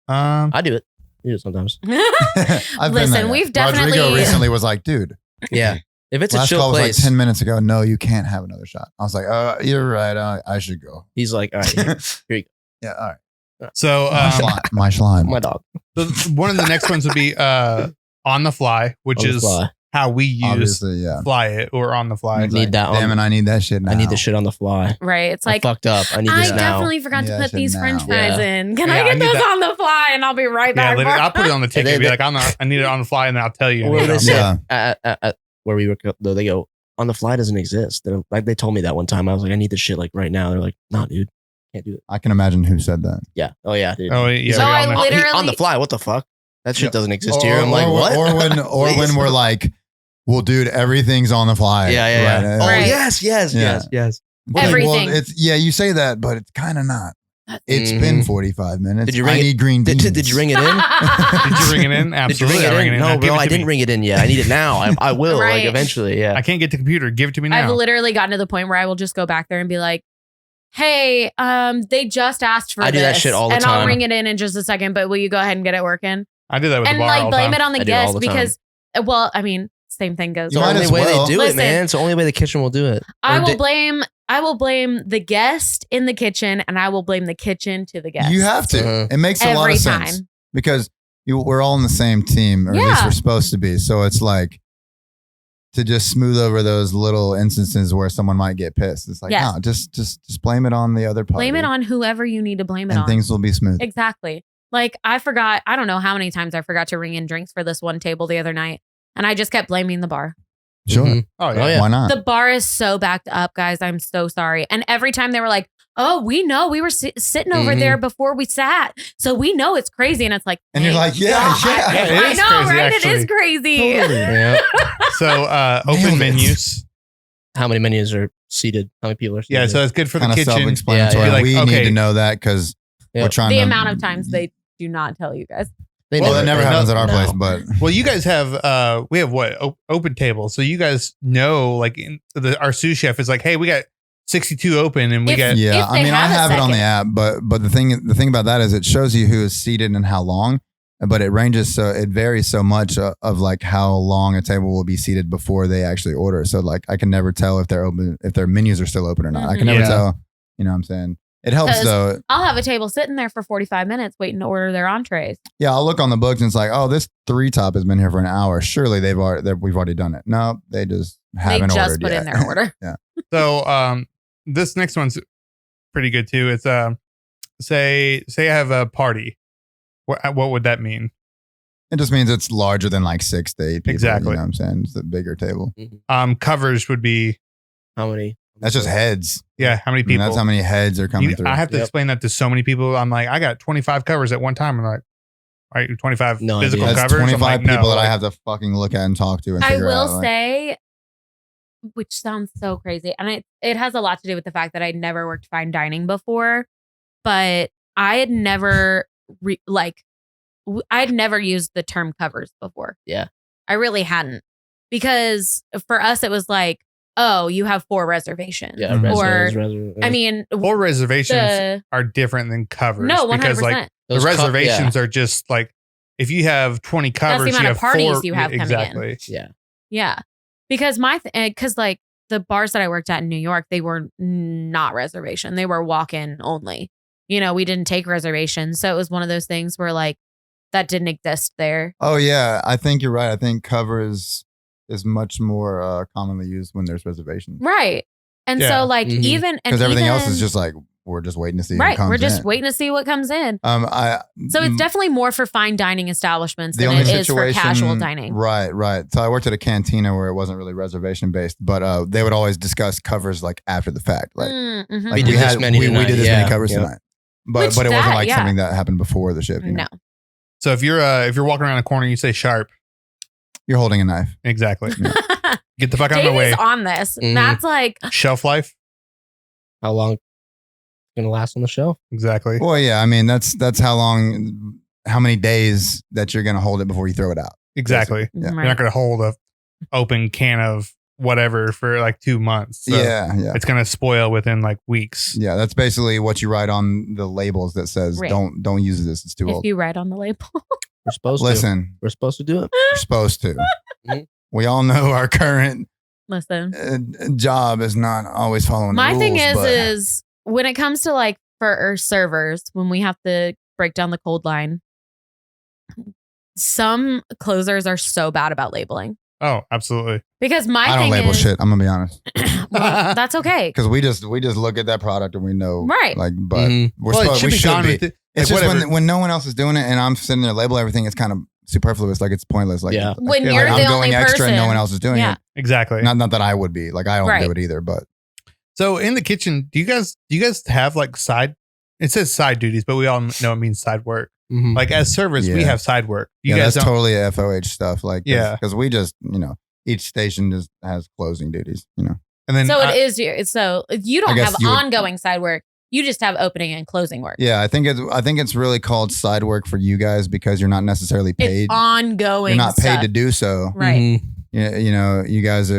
I do it. I do it sometimes. I've been Listen, there. we've Rodrigo definitely- recently was like, dude, Yeah, if it's a last chill call was like place, 10 minutes ago. No, you can't have another shot. I was like, you're right. I should go. he's like, all right, here, Yeah, all right. So, My slime. my dog. so one of the next ones would be on the fly, which On the is fly. how we use Obviously, yeah. fly it or on the fly. I need that. Damn it, I need that shit now. I need the shit on the fly. Right. It's I like fucked up. I need I this now. definitely forgot to Yeah, put shit these now. French fries Yeah. in. Can Yeah, I I get need those that. on the fly? And I'll be right Yeah, back. literally, I'll put it on the ticket. they- Be like, I need it on the fly, and then I'll tell you. What do they know. say? Yeah. At where we work, though, they go, on the fly doesn't exist. They're, like they told me that one time. I was like, I need this shit like right now. They're like, nah, dude, can't do it. I can imagine who said that. Yeah. Oh yeah, dude. Oh, He's yeah. So we all I know. lit- literally- on the fly. What the fuck? That shit Yeah. doesn't exist here. I'm like, or, what? Or when Please. we're like, well, dude, everything's on the fly. Yeah, yeah, yeah. Right. Oh Right. yes, yes, Yeah. yes, yes. We're like, Everything. well, it's you say that, but it's kind of not. It's Mhm. been 45 minutes. Did you I ring it- need green beans. Did you ring it in? Did you ring it in? Did you Absolutely. ring I it ring in? it in. No, Now give bro, it I to didn't me. ring it in yet. I need it now. I will, Right. like eventually. Yeah. I can't get the computer. Give it to me now. I've literally gotten to the point where I will just go back there and be like, "Hey, they just asked for I do this, that shit all the and I'll time. ring it in just a second. But will you go ahead and get it working?" I do that with And the bar all like the blame time. it on the I do it all guest the time. because, well, I mean, same thing goes. It's the might only as way well. they do Listen, it, man. It's the only way the kitchen will do it. I Or will did- blame. I will blame the guest in the kitchen, and I will blame the kitchen to the guest. You have to. Uh-huh. It makes a lot every of sense time. because we're all on the same team, or at least Yeah. we're supposed to be. So it's like, to just smooth over those little instances where someone might get pissed. It's like, Yes. no, just blame it on the other party. Blame it on whoever you need to blame it and on. things will be smooth. Exactly. Like I don't know how many times I forgot to ring in drinks for this one table the other night. And I just kept blaming the bar. Sure. Mhm. Oh Oh, yeah. Why not? The bar is so backed up, guys. I'm so sorry. And every time they were like, oh, we know we were sitting over Mhm. there before we sat. So we know it's crazy. And it's like, And you're thank like, yeah, God. yeah. Yeah, it I is know, crazy, right? actually. It is crazy. Totally. Yeah. So open Nailed it. menus. How many menus are seated? How many people are seated? Yeah, so it's good for the Kind of kitchen. self-explanatory. Yeah, yeah. We Like, need okay. to know that because Yep. we're trying The to. amount of times they do not tell you guys. Well, that never happens at our no. place, but Well, you guys have we have what open tables, so you guys know like our sous chef is like, hey, we got 62 open, and we If- got yeah, if I they mean, I have a have it on the second. app, but the thing about that is it shows you who is seated and how long, but it ranges so it varies so much of like how long a table will be seated before they actually order. So like I can never tell if they're open, if their menus are still open or not. I can never Yeah. tell. You know what I'm saying? It helps 'Cause- though. I'll have a table sitting there for 45 minutes waiting to order their entrees. Yeah, I'll look on the books and it's like, oh, this 3 top has been here for an hour. Surely we've already done it. No, they just They haven't just ordered put yet. in their order. so this next one's pretty good too. It's say I have a party. What would that mean? It just means it's larger than like 6 to 8 people. Exactly. You know what I'm saying? It's a bigger table. Covers would be How many? That's just heads. how many I mean, people? that's how many heads are coming through. I have to Yep. explain that to so many people. I'm like, I got 25 covers at one time. I'm like, all right, 25 No physical idea. That's covers. I'm 25 like, no, people that I like, have to fucking look at and talk to and I figure will out. like- say, which sounds so crazy, and it has a lot to do with the fact that I'd never worked fine dining before, but I had never I'd never used the term covers before. Yeah. I really hadn't, because for us it was like, oh, you have 4 reservations. Yeah. Mhm. Or I mean, full reservations the are different than covers. no, 100%. Because like the reservations are just like if you have 20 covers, amount you of have parties 4 you have coming in. exactly. Yeah. Yeah. Because because like the bars that I worked at in New York, they were not reservation. They were walk-in only. You know, we didn't take reservations. So it was one of those things where like that didn't exist there. Oh, yeah. I think you're right. I think cover is much more commonly used when there's reservations. Right. And Yeah. so like Mhm. even Because everything else is just like, we're just waiting to see who right. comes We're just in. waiting to see what comes in. So it's definitely more for fine dining establishments the than only it is for situation, casual dining. Right. So I worked at a cantina where it wasn't really reservation based, but they would always discuss covers like after the fact. Like, Mhm. like We did this many we tonight. did this Yeah. many covers Yep. tonight. But Which it wasn't that, like yeah. something that happened before the shift. You know? No. So if you're walking around a corner, you say sharp. You're holding a knife. Exactly. Get the fuck out of the way. Davey's on this. Mhm. That's like Shelf life. How long? Going to last on the shelf? Exactly. Well, yeah. I mean, that's how many days that you're going to hold it before you throw it out. Exactly. Yeah. You're not going to hold a open can of whatever for like 2 months. So Yeah. it's going to spoil within like weeks. Yeah. That's basically what you write on the labels that says, Right. don't use this. It's too if old. you write on the label. We're supposed to. Listen, We're supposed to do it. we're supposed to. Mhm. We all know our current Listen. job is not always following My the rules. thing but is when it comes to like for our servers, when we have to break down the cold line, some closers are so bad about labeling. Oh, absolutely. Because my I don't thing label is, shit. I'm gonna be honest, well, that's okay. because we just look at that product and we know, Right. Like, but Mhm. we're Well, it supposed, should we be should gone be. with it. It's Like, just whatever. when no one else is doing it and I'm sitting there label everything, it's kind of superfluous. Like it's pointless. Like, Yeah. like, When like, you're I'm the going only extra and no person. one else is doing Yeah. it. Exactly. Not that I would be. Like I don't Right. do it either. But So in the kitchen, do you guys have like side? It says side duties, but we all know it means side work. Mhm. Like as servers, we Yeah. have side work. You yeah, guys that's don't. totally FOH stuff. Like, Yeah. because we just each station just has closing duties. And then So it is you. So you I don't guess have you would- ongoing side work. You just have opening and closing work. Yeah, I think it's really called side work for you guys because you're not necessarily paid. It's ongoing. You're not paid stuff. to do so. Right. Mhm. You guys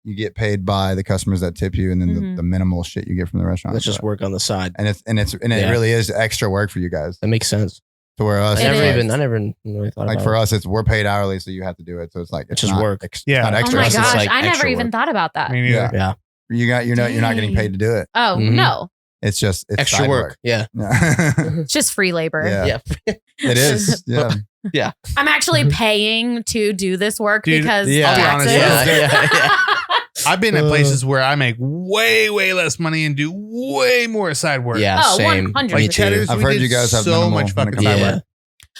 you get paid by the customers that tip you, and then Mhm. the minimal shit you get from the restaurant. Let's just work on the side. and it Yeah. really is extra work for you guys. That makes sense. To where us, It I is. never really thought like about for it. us, we're paid hourly, so you have to do it. So it's like It's just not work. Yeah. not Oh extra. my It's gosh. like I never extra even work. thought about that. Me neither. Yeah. Yeah. You're not getting Dang. paid to do it. Oh, Mhm. no. It's just it's Extra side work. Yeah. Yeah. It's just free labor. Yeah. Yeah. It is. Yeah. I'm actually paying to do this work Dude, because yeah. of I'll be honest, taxes. I've been at places where I make way less money and do way more side work. Yeah. Oh, Same. 100%. Me Like too. Cheddar's, I've we heard did you guys have so minimal much when it fucking comes side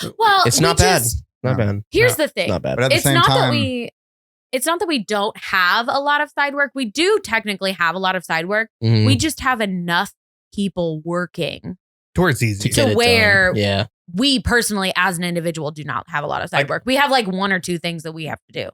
to work. Well, It's we not bad. just- Not bad. Here's the thing. Not bad. But at the It's same not time, that we don't have a lot of side work. We do technically have a lot of side work. Mhm. We just have enough people working Towards easy. To get it where done. Yeah. we personally, as an individual, do not have a lot of side Like- work. We have like 1 or 2 things that we have to do.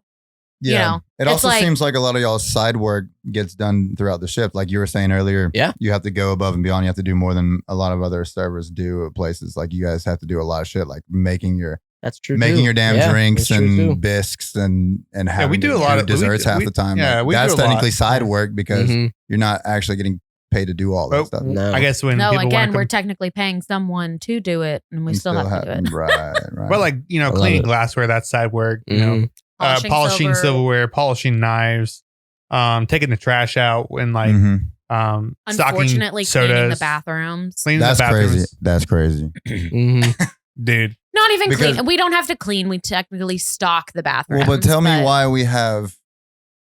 yeah. You know, It it's also like- seems like a lot of y'all's side work gets done throughout the shift. Like you were saying earlier, Yeah. you have to go above and beyond. You have to do more than a lot of other servers do at places. Like you guys have to do a lot of shit, like making your That's true. making too. your damn Yeah, drinks that's true too. and biscuits and having we do to a lot of- desserts half the time. yeah, Like, we that's do a lot. technically side work because Mhm. you're not actually getting paid to do all that Oh, stuff. No. I guess when No, people again, want we're to technically paying someone to do it, and we You still have to do it. Right. but like, you know, I love cleaning it. glassware, that's side work, you know, Mhm. polishing silverware, polishing knives, taking the trash out and like, Mhm. stocking Unfortunately, sodas, cleaning the bathrooms. cleaning That's the bathrooms. crazy. That's crazy. Mhm. Dude. Not even Because- clean. We don't have to clean. We technically stock the bathrooms. Well, but tell me why we have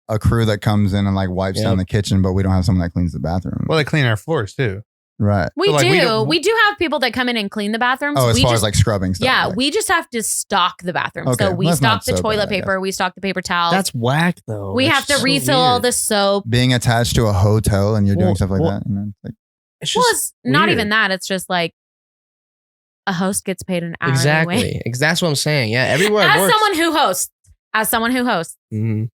a crew that comes in and like wipes down Yep. the kitchen, but we don't have someone that cleans the bathroom. Well, they clean our floors too. Right. We So, like, do. we We, don't- do have people that come in and clean the bathrooms. Oh, as we far just, as like scrubbing stuff. yeah, like- we just have to stock the bathroom. Okay, So we well, that's stock not the so toilet bad, I paper. We stock the paper towels. That's whack though. we have That's to so refill all weird. the soap. being attached to a hotel and you're doing Well, stuff like well, that. You know, it's like, It's Well, just it's not weird. even that. It's just like a host gets paid an hourly Exactly. wage. That's what I'm saying. Yeah. Everywhere. As someone who hosts. Mhm.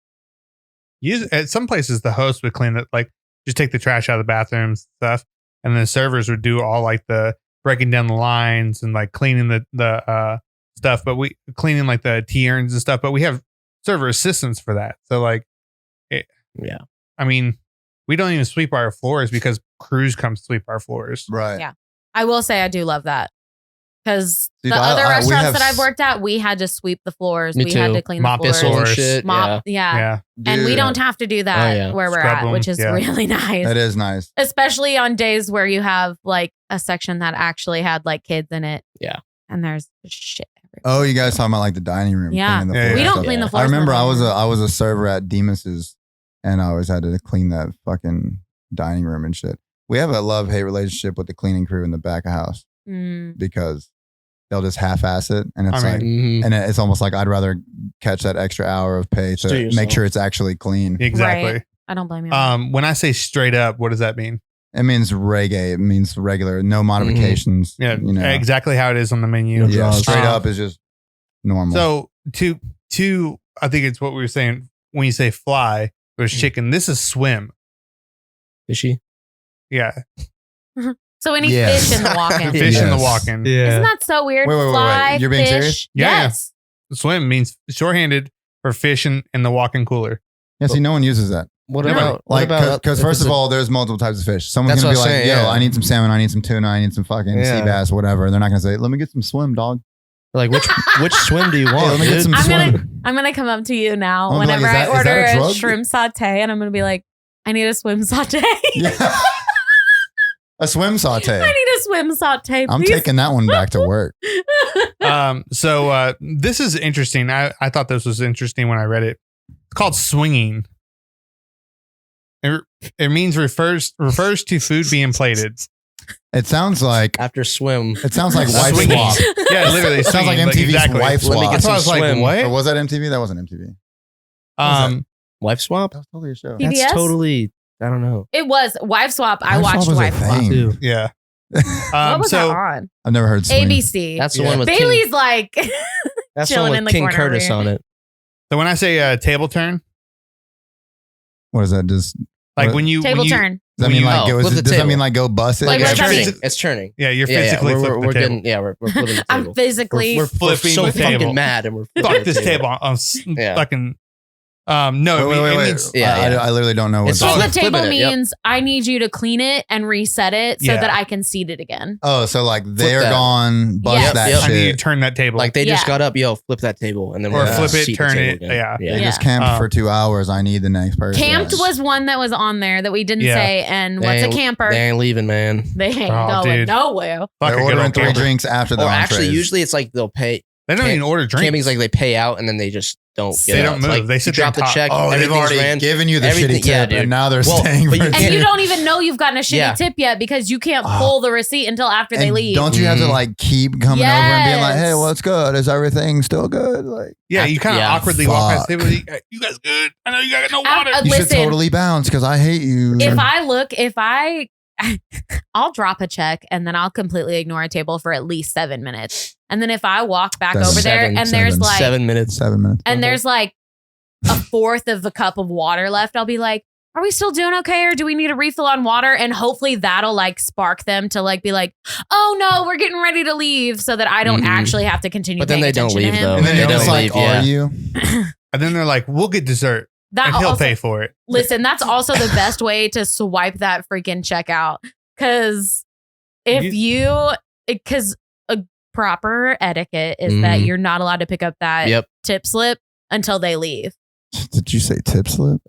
At some places, the host would clean it, like just take the trash out of the bathrooms and stuff, and then the servers would do all like the breaking down the lines and like cleaning the stuff. But we cleaning like the tea urns and stuff. But we have server assistants for that. So like, Yeah. I mean, we don't even sweep our floors because crews come sweep our floors. right. Yeah. I will say I do love that. Because Dude, the I- other we restaurants have that I've worked at, we had to sweep the floors. Me We had too. to clean Mop the the floors. floors. Shit. Mop, yeah. Yeah. And we Dude, don't have to do that Oh, yeah. where we're Scrub at, them, which is yeah. really nice. That is nice. Especially on days where you have like a section that actually had like kids in it. Yeah. And there's shit everywhere. Oh, you guys talking about like the dining room? Yeah. cleaning the Yeah, floors We and don't stuff. clean the Yeah. floors. I remember in the living room. I was a server at Demas's and I always had to clean that fucking dining room and shit. We have a love-hate relationship with the cleaning crew in the back of house Mm. because they'll just half-ass it and it's I like Mhm. and it's almost like I'd rather catch that extra hour of pay Just do to it make yourself. sure it's actually clean. Exactly. Right. I don't blame you. on that. When I say straight up, what does that mean? It means reggae. It means regular, no modifications. Yeah, you know. exactly how it is on the menu. No Yeah, draws. straight up is just normal. So to I think it's what we were saying when you say fly, there's chicken. This is swim. Fishy. Yeah, So any Yes. fish in the walk-in. fish in the Yes. walk-in. Isn't that so weird? Wait, wait, wait, Fly, wait. You're being fish. serious? Yeah. Yes. Swim means shorthanded for fish in the walk-in cooler. yeah, see, no one uses that. What Never. about Like, because if first it's of a- all, there's multiple types of fish. Someone's That's gonna be what like, I'm saying, "Yo, yeah. I need some salmon, I need some tuna, I need some fucking Yeah. sea bass, whatever." They're not gonna say, "Let me get some swim, dog." like which swim do you want? let me get dude? some I'm gonna come up to you now I'm gonna be whenever like, I is that order a a drug? shrimp saute, and I'm gonna be like, I need a swim saute. Yeah. A swim saute. I need a swim saute. I'm Please. taking that one back to work. So this is interesting. I thought this was interesting when I read it. It's called swinging. It means refers to food being plated. It sounds like After swim. wife Swinging. swap. Yeah, literally. It sounds like swinging, MTV's exactly. wife Let me swap. get That's why I was some like, swim. what? Or was that MTV? That wasn't MTV. Wife swap? That was totally a show. PBS? That's totally. I don't know. It was Wife Swap. I Wife Swap watched was a Wife Swap. thing. Too. Yeah. What was So that on? I've never heard swing. ABC. That's the Yeah. one with King, Bailey's like, that's the chilling one in with the King corner Curtis over on here. it. so when I say table turn, What is that? Just like What? when you table when you- turn. does that when mean you- like go? flip the Does that table. mean like go bust it? Like, Yeah, what does that turn- mean? It's turning. Yeah, you're Yeah, physically we're flipping the table. getting. Yeah, we're flipping the I'm table. physically. We're flipping so the fucking table. mad and we're flipping Fuck the this table. I'm Yeah. fucking. No, Wait. it means Yeah. I literally don't know what It's that Flip just the flipping table it, yep. means I need you to clean it and reset it so Yeah. that I can seat it again. Oh, so like they're that. gone, bust Yes. that Yep. I need you to shit. turn that table. Like they just Yeah. got up, flip that table, and then Or we're gonna flip it, seat the turn table it, again. yeah. They yeah. just camped Um, for 2 hours. I need the next person. Camped was one that was on there that we didn't Yeah. say. And They what's a ain't- camper? They ain't leaving, man. They ain't Oh, going dude. nowhere. Fuck They're a good ordering old 3 camper. drinks after the Or actually, entrees. usually it's like they'll pay. They don't even order drinks. Camping's like they pay out and then they just don't get They out. don't It's move. like, They sit you there drop the and talk. check. Oh, they've everything's already ran. given you the Everything- shitty yeah, tip, dude. and now they're Well, staying but for you And can't- you don't even know you've gotten a shitty Yeah. tip yet because you can't pull the receipt until after they And leave. don't you have to Mhm. like keep coming over and being like, Yes. "Hey, what's good? Is everything still good?" Like Yeah, you kind of Yeah. awkwardly walk past Fuck. the table. You guys good? I know you got no water. you Listen, should totally bounce because I hate you. I'll drop a check and then I'll completely ignore a table for at least 7 minutes. And then if I walk back Seven. over there Seven. and there's like 7 minutes. 7 minutes. and there's like a fourth of a cup of water left, I'll be like, are we still doing okay? Or do we need a refill on water? And hopefully that'll like spark them to like be like, oh no, we're getting ready to leave so that I don't Mhm. actually have to continue But then paying they don't attention to leave, him. though. And then They they're don't just like, leave, yeah. "Are you?" And then they're like, we'll get dessert. That And he'll also- pay for it. Listen, that's also the best way to swipe that freaking check out. Because if because a proper etiquette is that Mhm. you're not allowed to pick up that Yep. tip slip until they leave. Did you say tip slip?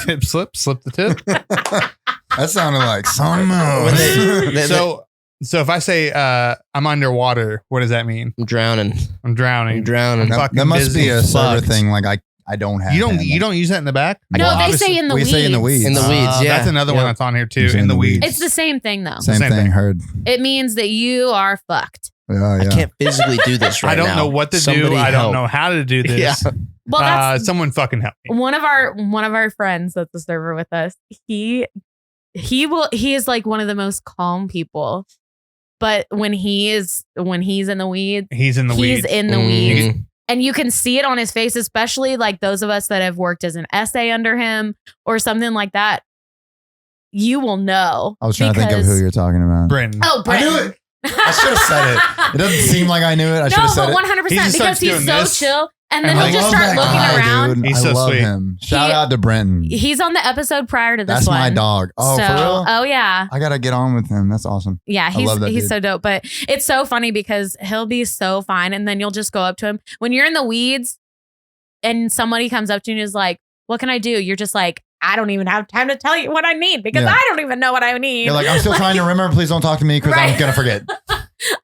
Tip slip the tip. That sounded like something When else. So if I say I'm underwater, what does that mean? I'm drowning. I'm drowning. I'm drowning. That- fucking that must be busy. a server Fucked. thing. Like I don't have. You don't use that in the back? No, Well, they obviously- say in the we weeds. say in the weeds. In the weeds, yeah. That's another one Yep. that's on here too. You say In the weeds. It's the same thing though. Same Same thing. thing. Heard. It means that you are fucked. Yeah, I yeah. can't physically do this right I don't now. know what to Somebody do. I don't help. know how to do this. Yeah. Well, that's Someone fucking help me. one of our friends that's a server with us. He is like one of the most calm people. But when he's in the weeds, He's in the he's weeds. in the Mhm. weeds. And you can see it on his face, especially like those of us that have worked as an essay under him or something like that. You will know. I was trying to think of because- who you're talking about. Brenton. Oh, I knew Brent. it. I should have said it. It doesn't seem like I knew it. I should No, have said but it. 100% He just because starts he's doing so this. chill. And then And he'll I just love start that looking guy, around. dude. He's I so love sweet. him. Shout He- out to Brenton. He's on the episode prior to this That's one. my dog. Oh, so, for real? Oh yeah. I gotta get on with him. That's awesome. Yeah, I love that he's dude. so dope. But it's so funny because he'll be so fine, and then you'll just go up to him when you're in the weeds, and somebody comes up to you and is like, "What can I do?" You're just like, "I don't even have time to tell you what I need because Yeah. I don't even know what I need." You're like, I'm still trying to remember. Please don't talk to me because I'm Right. gonna forget.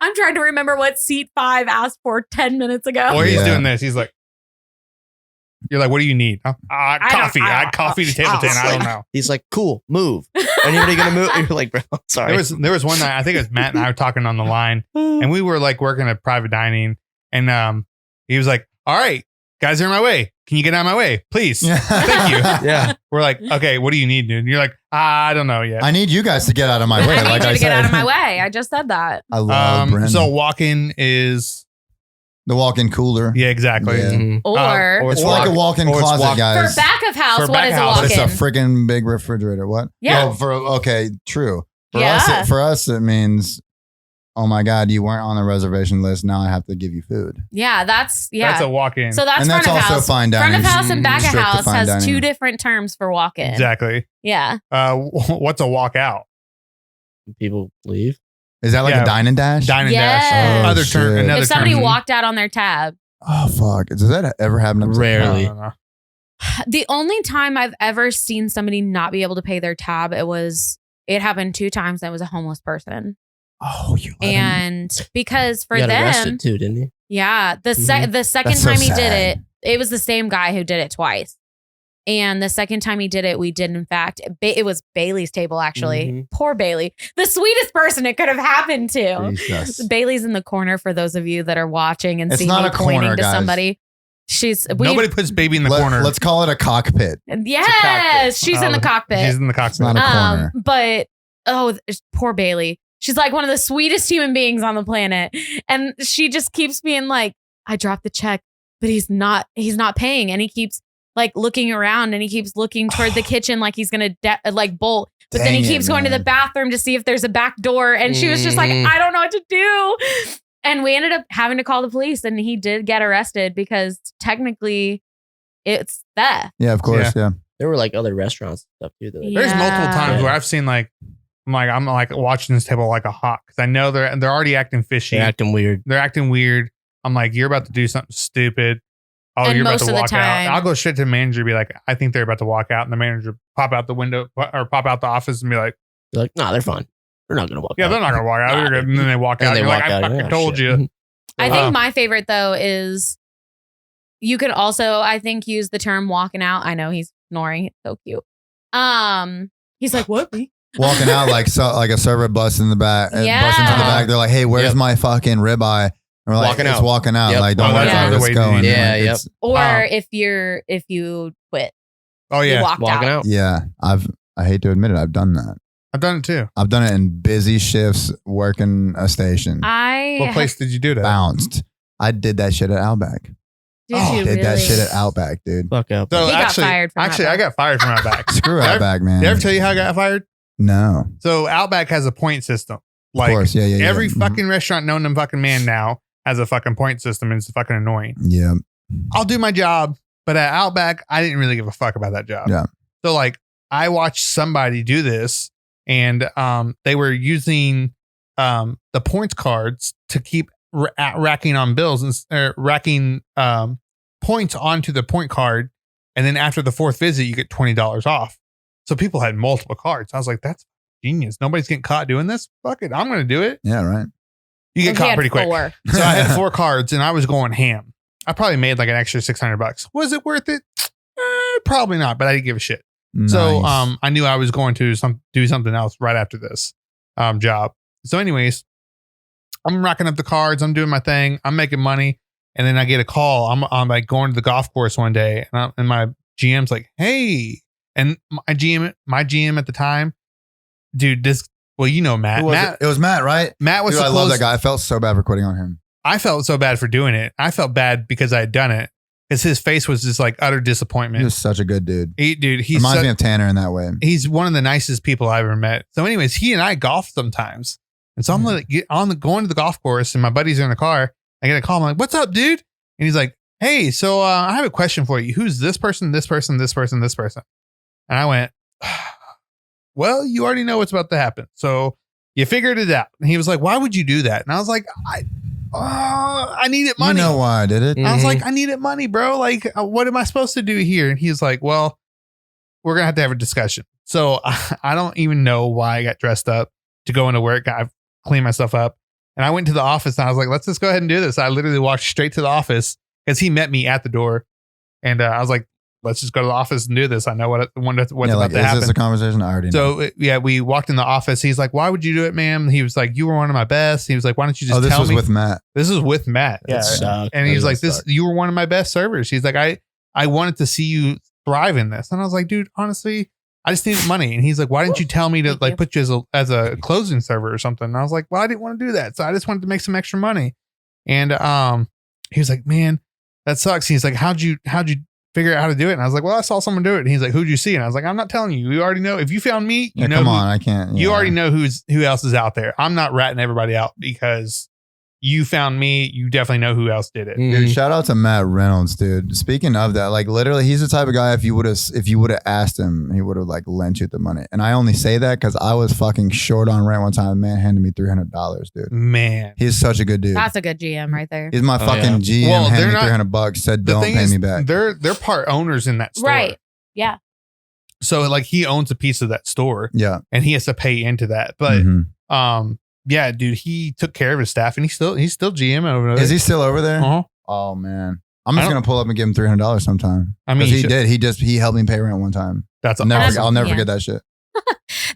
I'm trying to remember what seat 5 asked for 10 minutes ago. Or he's Yeah. doing this. He's like, you're like, what do you need? Coffee. I had coffee to table 10. I don't know. He's like, cool, move. Anybody gonna move? You're like, bro, sorry. There was one night, I think it was Matt and I were talking on the line, and we were like working at private dining, and he was like, all right, guys are in my way. Can you get out of my way? Please. Thank you. yeah. We're like, okay, what do you need, dude? And you're like, I don't know yet. I need you guys to get out of my way. I need like you I to said. get out of my way. I just said that. I love Brenton. So walk-in is, the walk-in cooler. yeah, exactly. Yeah. Mhm. Or, It's Or like a walk-in or it's closet, walk- for guys. back of house, For what back is of a house, But it's walk-in? a freaking big refrigerator. What? Yeah. Okay, true. For Yeah. us, it means, oh my God, you weren't on the reservation list. Now I have to give you food. Yeah, that's That's a walk-in. So that's And front that's of also house. fine Front dining. of house and back of Strict to house fine has dining. 2 different terms for walk-in. exactly. Yeah. What's a walk-out? People leave. Is that like Yeah. a dine and dash? Dine and Yes. dash. Oh, Other term. shit. Another If somebody term. walked out on their tab. Oh fuck! Does that ever happen? Rarely. No. The only time I've ever seen somebody not be able to pay their tab, it happened 2 times. That was a homeless person. Oh, you let him- And because for He got them, arrested too, didn't he? yeah, the second That's so time he did sad. it was the same guy who did it twice. And the second time he did it, we did, in fact, it was Bailey's table, actually. Mhm. Poor Bailey. The sweetest person it could have happened to. Jesus. Bailey's in the corner for those of you that are watching and It's see not me a pointing corner, to guys. somebody. Nobody puts baby in the corner. Let's call it a cockpit. Yes, she's in the cockpit. She's in the cockpit. It's not a corner. But poor Bailey. She's like one of the sweetest human beings on the planet. And she just keeps being like, I dropped the check, but he's not paying. And he keeps like looking around and he keeps looking toward the kitchen like he's going to bolt. But then he Dang it, keeps going to the man. bathroom to see if there's a back door. And she was just like, Mhm. I don't know what to do. And we ended up having to call the police and he did get arrested because technically it's theft. Yeah, of course. Yeah. There were like other restaurants and stuff too. That, like, Yeah. There's multiple times Yeah. where I've seen like I'm like watching this table like a hawk because I know they're already acting fishy. they're acting weird. They're acting weird. I'm like, you're about to do something stupid. Oh, And you're about most to of the walk out. time- I'll go straight to the manager and be like, I think they're about to walk out. And the manager pop out the window or pop out the office and be like, They're like, nah, they're fine. They're not gonna walk. yeah, out. they're not going to walk out. Nah, They're good. And then they walk out. And And they you're like, walk I out, fucking yeah, told shit. you. I think my favorite though is you can also, I think, use the term walking out. I know he's snoring. It's so cute. He's like, what? Me? Walking out like a server bus in the back, bus into the Yeah. back. They're like, "Hey, where's Yep. my fucking ribeye?" And we're like, Walking "It's out. walking out." Yep. Like, don't Oh, worry that's about another it's way to going. do it. Yeah, Like, yep. it's- Or if you quit, Oh, you yeah. walked Walking out. out. Yeah, I hate to admit it, I've done that. I've done it too. I've done it in busy shifts, working a station. What place did you do that? Bounced. I did that shit at Outback. Did Oh, you Did that really? shit at Outback, dude. Fuck up. So He got actually, fired from actually, I Outback. got fired from Outback. Screw Did I- Outback, man. Did I ever tell you how I got fired? No. So Outback has a point system. Of Like course. Yeah. every Mhm. fucking restaurant known to fucking man now has a fucking point system, and it's fucking annoying. Yeah. I'll do my job, but at Outback, I didn't really give a fuck about that job. Yeah. So like, I watched somebody do this, and they were using the points cards to keep racking on bills and racking points onto the point card, and then after the fourth visit, you get $20 off. So people had multiple cards. I was like, that's genius. Nobody's getting caught doing this. Fuck it, I'm going to do it. Yeah. Right. You get He caught had pretty quick. 4. So I had 4 cards, and I was going ham. I probably made like an extra $600. Was it worth it? Probably not, but I didn't give a shit. So Nice. I knew I was going to do something else right after this job. So anyways, I'm racking up the cards. I'm doing my thing. I'm making money, and then I get a call. I'm like going to the golf course one day, and my GM's like, "Hey," and my GM at the time, dude. You know Matt. Who was Matt it? It was Matt, right? Matt was Dude, I love supposed. that guy. I felt so bad for quitting on him. I felt so bad for doing it. I felt bad because I had done it. Because his face was just like utter He disappointment. was such a good dude. He's Reminds me of Tanner in that way. he's one of the nicest people I've ever met. So, anyways, he and I golf sometimes, and so I'm like going to the golf course, and my buddies are in the car. I get a call. I'm like, "What's up, dude?" And he's like, "Hey, so I have a question for you. Who's this person? This person? This person? This person?" And I went, "Well, you already know what's about to happen, so you figured it out." And he was like, "Why would you do that?" And I was like, I needed money. You know why I did it? I was Mhm. like, I needed money, bro. Like, what am I supposed to do here? And he's like, well, we're going to have a discussion. So I don't even know why I got dressed up to go into work. I cleaned myself up, and I went to the office, and I was like, let's just go ahead and do this. I literally walked straight to the office because he met me at the door. And I was like, let's just go to the office and do this. I know what's Yeah, about like, to is happen. this a conversation? I already know. So yeah, we walked in the office. He's like, why would you do it, ma'am? He was like, you were one of my best. He was like, why don't you just This tell was me? with Matt. This is with Matt. That sucked. And That he's really like, sucked. you were one of my best servers. He's like, I wanted to see you thrive in this. And I was like, dude, honestly, I just needed money. And he's like, why didn't you tell me to Thank like you. put you as a closing server or something? And I was like, well, I didn't want to do that. So I just wanted to make some extra money. And he was like, man, that sucks. He's like, how'd you figure out how to do it? And I was like, well, I saw someone do it. And he's like, who'd you see? And I was like, I'm not telling you. You already know. If you found me, you Yeah, know come who- on. I can't. you yeah. already know who else is out there. I'm not ratting everybody out because you found me. You definitely know who else did it. Mhm. Dude, shout out to Matt Reynolds, dude. Speaking of that, like literally, he's the type of guy. If you would have asked him, he would have like lent you the money. And I only say that because I was fucking short on rent one time. A man handed me $300, dude. Man. He's such a good dude. That's a good GM right there. He's my Oh, fucking GM. Well, handed they're me not- $300. Said The don't thing pay is, me back. they're part owners in that store. Right. Yeah. So like he owns a piece of that store Yeah. and he has to pay into that. But Mhm. yeah, dude, he took care of his staff and he's still GM over there. Is he still over there? Uh-huh. Oh man, I'm I just don't- gonna pull up and give him $300 sometime. I mean, Because he he did. He helped me pay rent one time. That's I'll never, That's- I'll never yeah. forget that shit.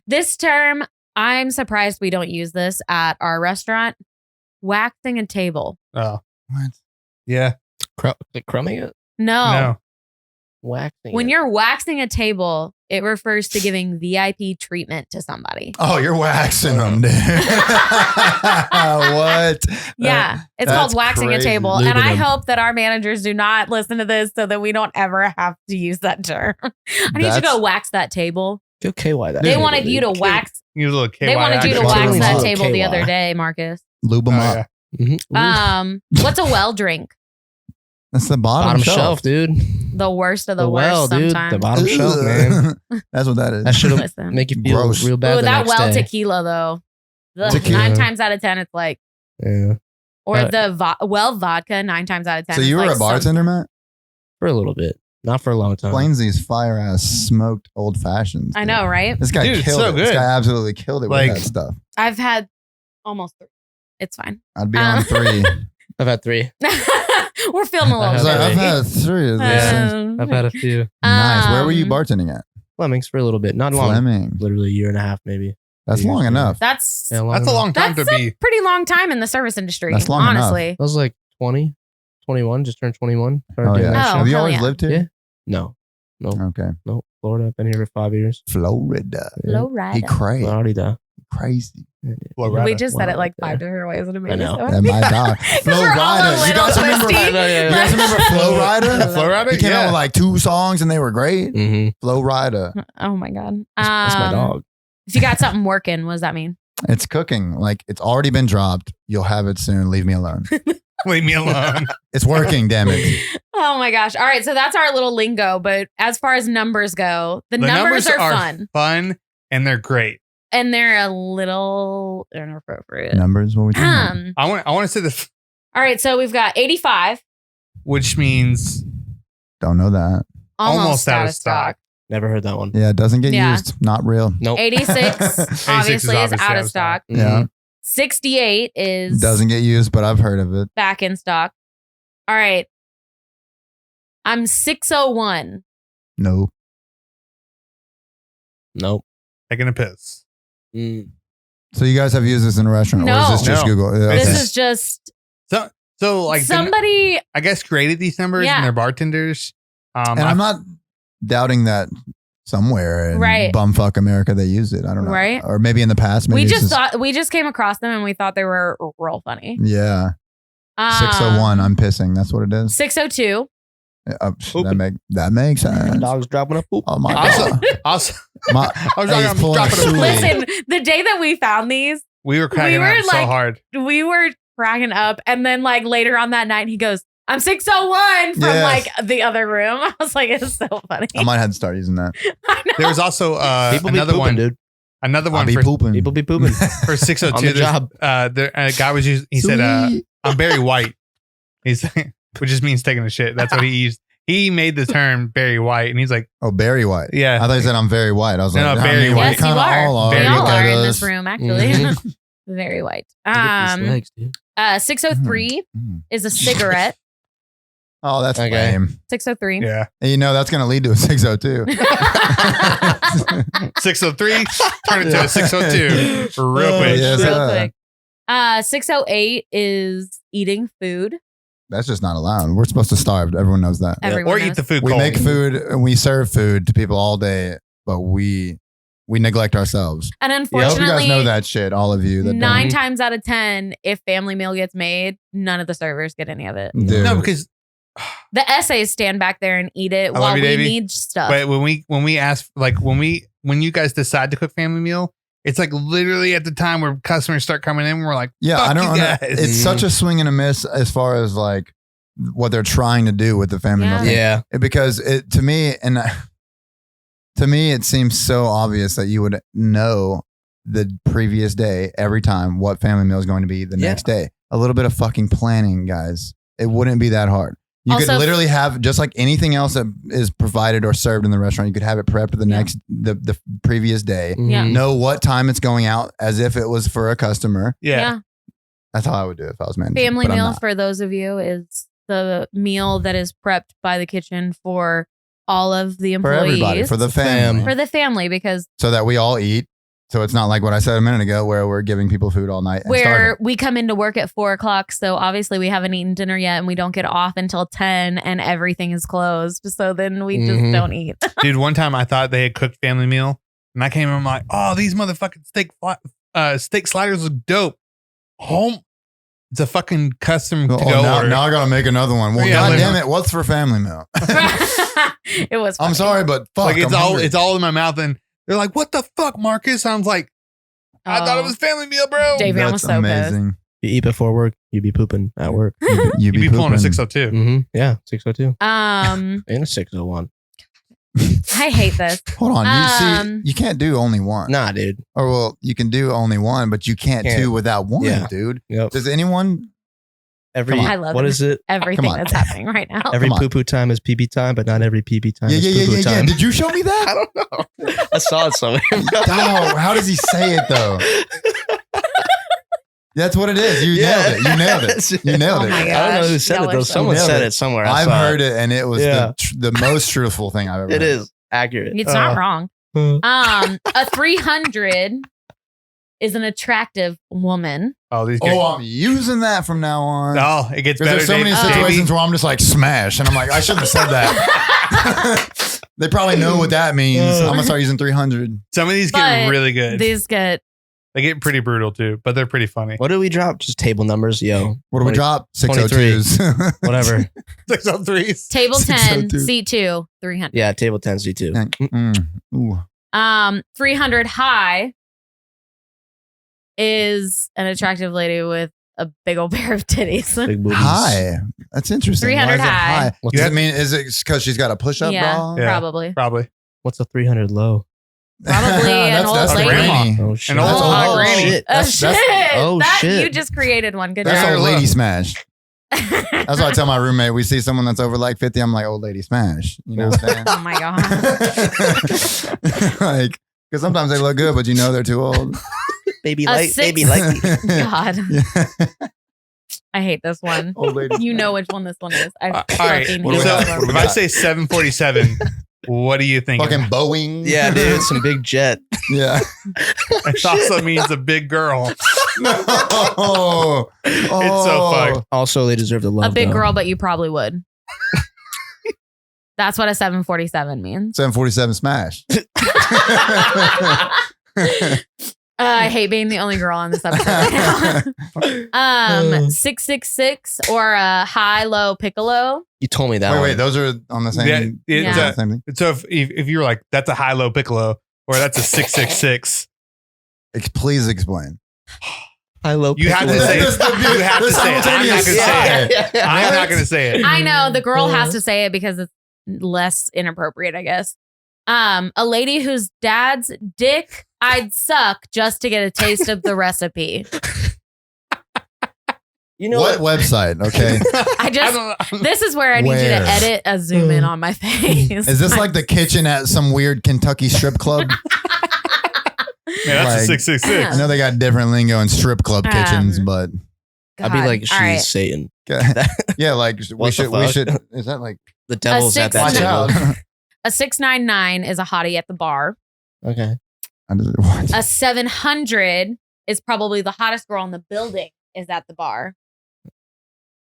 This term, I'm surprised we don't use this at our restaurant. Waxing a table. Oh, What? yeah. Like crumbing it, No. waxing. When it. you're waxing a table, it refers to giving VIP treatment to somebody. Oh, you're waxing them, dude. What? Yeah, it's that's called waxing crazy. a table. Lubing And I them. hope that our managers do not listen to this so that we don't ever have to use that term. I need you to That's- go wax that table. Go KY that. They table, wanted you to dude. wax. He was a little KY They wanted you to action. Wax wax that Little table the KY. other day, Marcus. Lube them Oh, up. yeah. Mhm. What's a well drink? That's the bottom shelf, dude. The worst of the worst well, dude. sometimes. The bottom shelf, man. That's what that is. That should Listen. make you feel Gross. real bad. Ooh, the that next well day. tequila though. Ugh, Tequila. 9 times out of 10, it's like, Yeah, or Uh, the well vodka 9 times out of 10. So is you were like a bartender, Matt? for a little bit, not for a long time. Explains these fire ass smoked old fashions. I know, right? This guy Dude, it's killed so it. This good. guy absolutely killed it Like- with that stuff. I've had almost 3. It's fine. I'd be on 3. I've had 3. We're feeling a I little was I've like, bit. had 3 of these things. I've had a few. Nice. Where were you Um, bartending at? Fleming's for a little bit, not long. Fleming. Literally a year and a half, maybe. That's Years, long yeah. enough. That's Yeah, That's a enough. long time that's to a be. pretty long time in the service industry. That's long enough. honestly. I was like 20, 21, just turned 21. Started Oh, doing yeah. that Oh, shit. Have you hell always yeah. lived here? Yeah. No, Okay. no. Florida. I've been here for 5 years. Florida. Low He rider. crazy. Florida. Crazy. Florida. We just said it like Wow. 5 different ways and it made I me know. so And my dog. 'Cause Flow we're all a Rider. You little guys remember? twisty. I know, yeah, You yeah. guys remember Flow Rider? Flow Rider? He came out Yeah. with like 2 songs and they were great. Mm-hmm. Flow Rider. Oh my god. That's my dog. If you got something working, what does that mean? It's cooking. Like it's already been dropped. You'll have it soon. Leave me alone. Leave me alone. It's working. Damn it. Oh my gosh. All right. So that's our little lingo. But as far as numbers go, the numbers are fun fun, and they're great. and they're a little inappropriate. Numbers. What we talking about? I want to say this, All right. So we've got 85, which means Don't know that. almost out of stock. Never heard that one. Yeah, it doesn't get Yeah. used. Not real. Nope. 86 obviously is out of stock. Mhm. Yeah. 68 is Doesn't get used, but I've heard of it. back in stock. All right. I'm 601. No. Nope. taking a piss. Mm. So you guys have used this in a restaurant, or No. is this just No. Google? Yeah, This okay. is just So like somebody. I guess created these numbers Yeah. and they're bartenders. and I'm not doubting that somewhere in Right. bumfuck America they use it. I don't know. Right. Or maybe in the past. Maybe We it's just came across them and we thought they were real funny. Yeah. 601. I'm pissing. That's what it is. 602. Yeah, Pooping. that makes sense. Dog's dropping a poop. Oh my Also, god. also My, I was Hey, I'm pulling dropping a a Suli. Listen, the day that we found these, we were cracking were, up so like- hard. we were cracking up. And then like later on that night, he goes, I'm 601 from Yes. like the other room. I was like, it's so funny. I might have to start using that. I know. There was also People be another pooping, one, dude. another I'll one be for pooping. People be pooping. for 602. On the There's- job. A guy was using. He said, Sweet. "I'm Barry White." He's which just means taking a shit. That's what he used. He made the term Barry White, and he's like, Oh, Barry White. "Yeah, I thought you said I'm very white. I was like, No, I Barry mean, White. we Yes, you kinda are. all Very We Look all at are in us. this room, actually. Mhm. Very white. Look at these legs, dude. 603 Mm. is a cigarette. Oh, that's Okay. lame. 603. yeah." And you know that's going to lead to a 602. 603 turn it to a 602 real Oh, quick. yes. Real sir. quick. 608 is eating food. That's just not allowed. We're supposed to starve. Everyone knows that. Everyone Or knows. eat the food We cold. make food and we serve food to people all day, but we neglect ourselves. And I hope you guys unfortunately, know that shit, all of you. That 9 don't. times out of 10, if family meal gets made, none of the servers get any of it. don't. Dude. No, because The essays stand back there and eat it I while love you, we Davey. need stuff. but when we ask, like when you guys decide to cook family meal, it's like literally at the time where customers start coming in, we're like, Yeah, Fuck I don't you know. guys. It's such a swing and a miss as far as like what they're trying to do with the family Yeah. meal thing. Yeah. Because to me it seems so obvious that you would know the previous day every time what family meal is going to be the Yeah. next day. A little bit of fucking planning, guys. It wouldn't be that hard. You Also- could literally have just like anything else that is provided or served in the restaurant. You could have it prepped the Yeah. next the previous day. Yeah. Mhm. Know what time it's going out as if it was for a customer. yeah. That's how I would do it if I was managing. Family but I'm meal, not. for those of you, is the meal that is prepped by the kitchen for all of the For employees. everybody, for the family. For the family, because So that we all eat. So it's not like what I said a minute ago where we're giving people food all night and where starving. we come into work at 4:00, so obviously we haven't eaten dinner yet, and we don't get off until 10, and everything is closed. So then we just Mhm. don't eat. Dude, one time I thought they had cooked family meal, and I came in, I'm like, oh, these motherfucking steak sliders look dope. Home, it's a fucking custom to Oh, go now, order. now I gotta make another one. Well, Yeah, God like- damn it, what's for family meal? It was. I'm funny. sorry, but fuck. like I'm hungry. it's all in my mouth, and they're like, what the fuck, Marcus? I was like, I thought it Oh. was family meal, bro. Dave- Davey, I'm That's so pissed. amazing. You eat before work, you be pooping at work. You You'd be pulling a pooping. 602. Mm-hmm. Yeah, 602 Um, and a 601. I hate this. Hold on. You Um, see, you can't do only one. Nah, dude. Or well, you can do only one, but you can't Can't. two without one, Yeah. dude. Yep. Does anyone? Every Come on. I love what it. is it? Everything on. that's happening right now. Every Come on. poo poo time is pee pee time, but not every pee pee time Yeah, is yeah, yeah, poo poo yeah, yeah. time. Did you show me that? I don't know. I saw it somewhere. Oh, how does he say it though? That's what it is. You nailed it. You nailed it. You nailed Oh it. my I don't know who gosh, said y'all it are though. so Someone nailed said it. it somewhere. I've heard it, and it was Yeah. the most truthful thing I've ever heard. It is accurate. It's not wrong. A 300 is an attractive woman. Oh, these guys. Oh, I'm using that from now on. Oh, it gets Because better. there's so many Davey. situations where I'm just like smash, and I'm like, I shouldn't have said that. They probably know what that means. I'm gonna start using 300. Some of these But get really good. These get They get pretty brutal too, but they're pretty funny. What did we drop? Just table numbers, yo. What do we 20 drop? 602s. Whatever. 603s. table 10, 602. seat 2, 300. Yeah, table 10 C2. Ooh. 300 high is an attractive lady with a big old pair of titties. Big boobies. High. That's interesting. 300 Why is it high. What's Does that? it mean, is it because she's got a push up Yeah. bra? Yeah. Probably. Probably. What's a 300 low? Probably an old that's lady. granny. Oh shit. An old hot granny. Shit. Oh, That's, shit. that's, oh that, shit. You just created one. Good That's job. old look. lady smash. That's what I tell my roommate. We see someone that's over like 50. I'm like, old lady smash. You know what I'm saying? Oh my God. Like, because sometimes they look good, but you know they're too old. baby A light, six- baby light. God. Yeah. I hate this one. Old lady. You know which one this one is. I All right. fucking What do hate we So this got? one. if I say 747, what do you think? Fucking Boeing. Yeah, dude, some big jet. Yeah. It also means a big girl. No. Oh. It's so fucked. Also, they deserve the love. A big though. girl, but you probably would. That's what a 747 means. 747 smash. I hate being the only girl on this episode right now. 666 or a high-low piccolo. You told me that Wait, one. wait. Those are on the same. Yeah, it's Yeah. Same thing. So if you're like, that's a high-low piccolo, or that's a 666, Please explain. High low. you have to piccolo. say This is the it. You have to the say it. I'm not going to simultaneous- say it. Yeah. I'm not going to say it. I know the girl has to say it because it's less inappropriate, I guess. A lady whose dad's dick I'd suck just to get a taste of the recipe. You know What website? Okay. I just this is where I need you to Where? edit a zoom in on my face. Is this like the kitchen at some weird Kentucky strip club? Man, that's a like- 666. I know they got different lingo in strip club kitchens, but I'd be God. like, she's All right. Satan. yeah, like What the we fuck? should. Is that like The devil's at that watch table. out? A 699 is a hottie at the bar. Okay. What? A 700 is probably the hottest girl in the building is at the bar.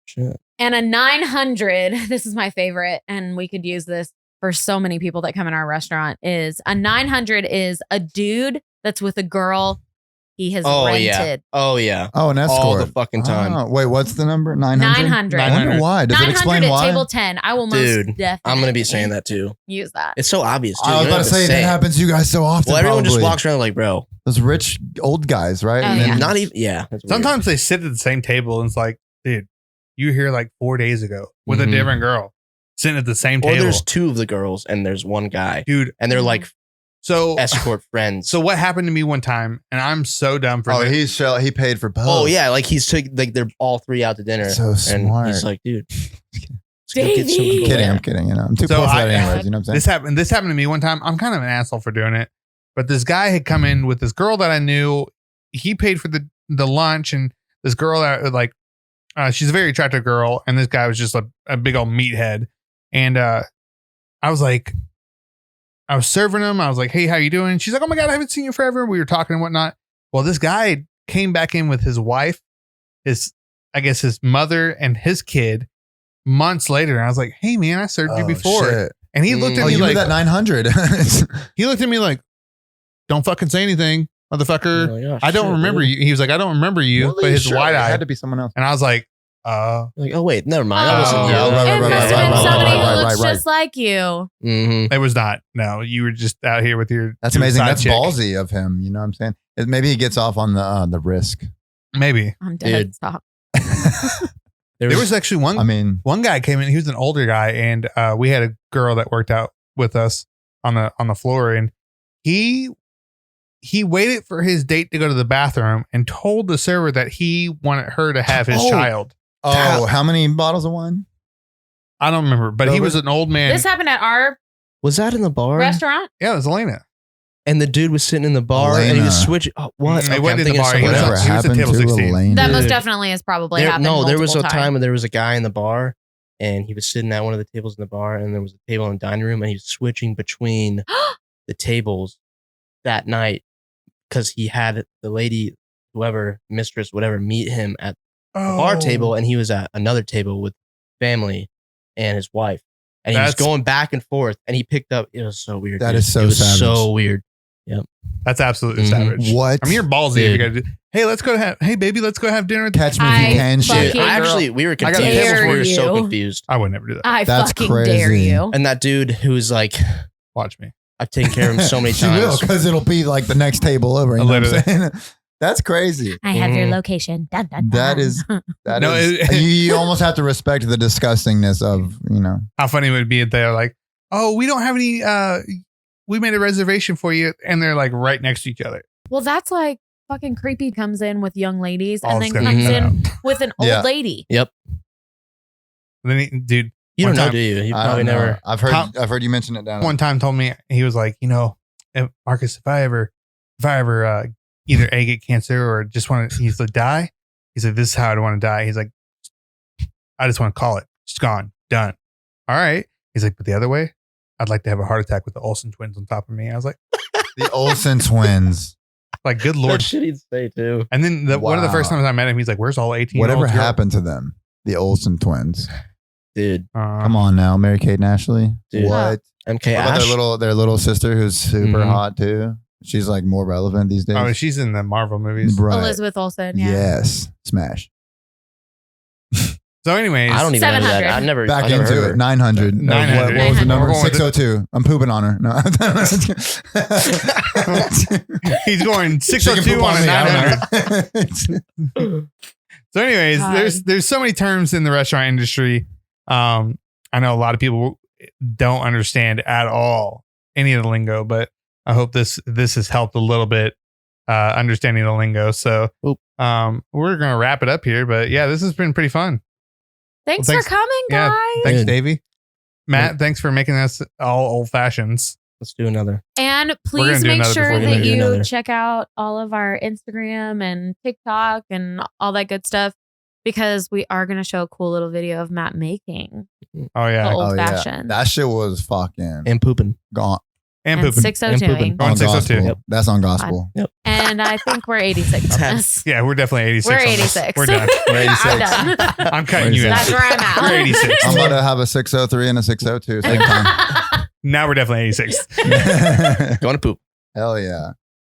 Shit. And a 900, this is my favorite, and we could use this for so many people that come in our restaurant, is a 900 is a dude that's with a girl he has Oh rented. yeah. Oh yeah. Oh, an escort. All the fucking time. Oh, wait, what's the number? 900? 900. I wonder why. Does it 900 explain at why? table 10. I will most Dude, definitely I'm gonna be saying that too. use that. It's so obvious. Dude. I was You don't about to have say that it. happens to you guys so often. Well, everyone just probably. walks around like, bro. Those rich old guys, right? Oh, And then- yeah. Not even. Yeah. that's weird. Sometimes they sit at the same table and it's like, dude, you were here like 4 days ago with Mhm. a different girl sitting at the same Or table. there's two of the girls and there's one guy, Dude, and they're like so escort friends. so what happened to me one time, and I'm so dumb for Oh, this. he paid for both. Oh yeah, like he's took like they're all three out to dinner. So And smart. he's like, dude, let's go Davey. get some I'm kidding. Yeah. I'm kidding. You know, I'm too So poor for I- that anyways. You know what I'm saying? This happened to me one time. I'm kind of an asshole for doing it, but this guy had come in with this girl that I knew. He paid for the lunch, and this girl that like she's a very attractive girl, and this guy was just a big old meathead. And I was like, I was serving him. I was like, hey, how you doing? She's like, oh my God, I haven't seen you forever. We were talking and whatnot. Well, this guy came back in with his wife, I guess his mother and his kid months later. And I was like, hey man, I served you Oh, before. shit. And he looked at Oh, me you like, were that 900. he looked at me like, don't fucking say anything, motherfucker. You're like, oh, I don't shit, remember dude. you. He was like, I don't remember you, but his wide It eye. had to be someone else. And I was like, You're like, oh wait, never mind. That Oh, wasn't yeah, you. right, It right, must have right, been right, somebody right, who right, looks right. just like you. Mhm. it was not. No, you were just out here with your. That's your amazing. side That's chick. ballsy of him. You know what I'm saying? Maybe he gets off on the risk. Maybe. I'm dead. Dude. Stop. There was actually one. I mean, One guy came in. He was an older guy, and we had a girl that worked out with us on the floor, and he waited for his date to go to the bathroom and told the server that he wanted her to have his child. how many bottles of wine? I don't remember, but he was an old man. This happened at our Was that in the bar? restaurant. Yeah, it was Elena. And the dude was sitting in the bar and he was Elena. switching. Oh, what? They Okay, went I'm in the thinking bar, of he was someone on- else. he was at table 16. Elena? That most Dude. definitely has probably happened. There was a multiple time times. when there was a guy in the bar and he was sitting at one of the tables in the bar and there was a table in the dining room and he was switching between the tables that night because he had the lady, whoever, mistress, whatever, meet him at the bar table and he was at another table with family and his wife. And he was That's- going back and forth and he picked up. It was so weird. That dude. is so It was savage. so weird. That's absolutely Mhm. savage. What? I mean, you're ballsy if you Dude. gotta do. Hey, let's go have. Hey, baby, let's go have dinner. At Catch me if I you can fucking- shit. We were I got confused. dare We were so you. confused. I would never do that. I That's fucking dare crazy. you. And that dude who's like, Watch me. I've taken care of him so many She will, times. because it'll be like the next table over. You know what I'm saying? That's crazy. I have your Mhm. location. Dun, dun, That dun. is- That No, is- you almost have to respect the disgustingness of, How funny would it be if they're like, "Oh, we don't have any. We made a reservation for you," and they're like right next to each other. Well, that's like fucking creepy comes in with young ladies Oh, and it's then gonna comes be in cut with an old Yeah. lady. Yep. Then, dude, You One don't know, time- do you? You I probably don't know. never. I've heard you mention it down. one time told me he was like, if Marcus, if I ever either A, get cancer or just want to, he's like, die. He's like, this is how I want to die. He's like, I just want to call it. It's gone, done. All right. He's like, but the other way, I'd like to have a heart attack with the Olsen twins on top of me. I was like, The Olsen twins. good lord. That's shit he'd say too. And then one of the first Wow. times I met him, he's like, where's all 18? Whatever happened to them? The Olsen twins. Dude, Come on now, Mary Kate and Ashley. Dude. What? MK What about Ash. their little sister who's super Mhm. hot too? She's like more relevant these days. Oh, she's in the Marvel movies. Right. Elizabeth Olsen. Yeah. Yes. Smash. So, anyways, I don't even know that. 700. I've never Back I've never heard into of it. her. 900. 900. What was the number? We're going with 602. I'm pooping on her. No. he's going She can 602 poop on a me. 900. I don't know. So, anyways, God. there's so many terms in the restaurant industry. I know a lot of people don't understand at all any of the lingo, but I hope this has helped a little bit understanding the lingo. So, Oop. we're gonna wrap it up here. But yeah, this has been pretty fun. Thanks, Well, thanks- for coming, yeah, guys. Thanks, Good. Davey. Matt, thanks for making us all old fashions. Let's do another. And gonna please do make another sure before we that do you another. check out all of our Instagram and TikTok and all that good stuff because we are going to show a cool little video of Matt making Oh the yeah, old Oh, yeah. fashioned That shit was fucking And pooping. gone. and and pooping. 602ing. On On 602. gospel. Yep. That's on gospel. And I think we're 86 on this. Yeah, we're definitely 86. We're on this. 86. We're done. We're 86. I'm done. I'm cutting you That's out. where I'm at. We're 86. I'm about to have a 603 and a 602 same time. Now we're definitely 86. Going to poop. Hell yeah.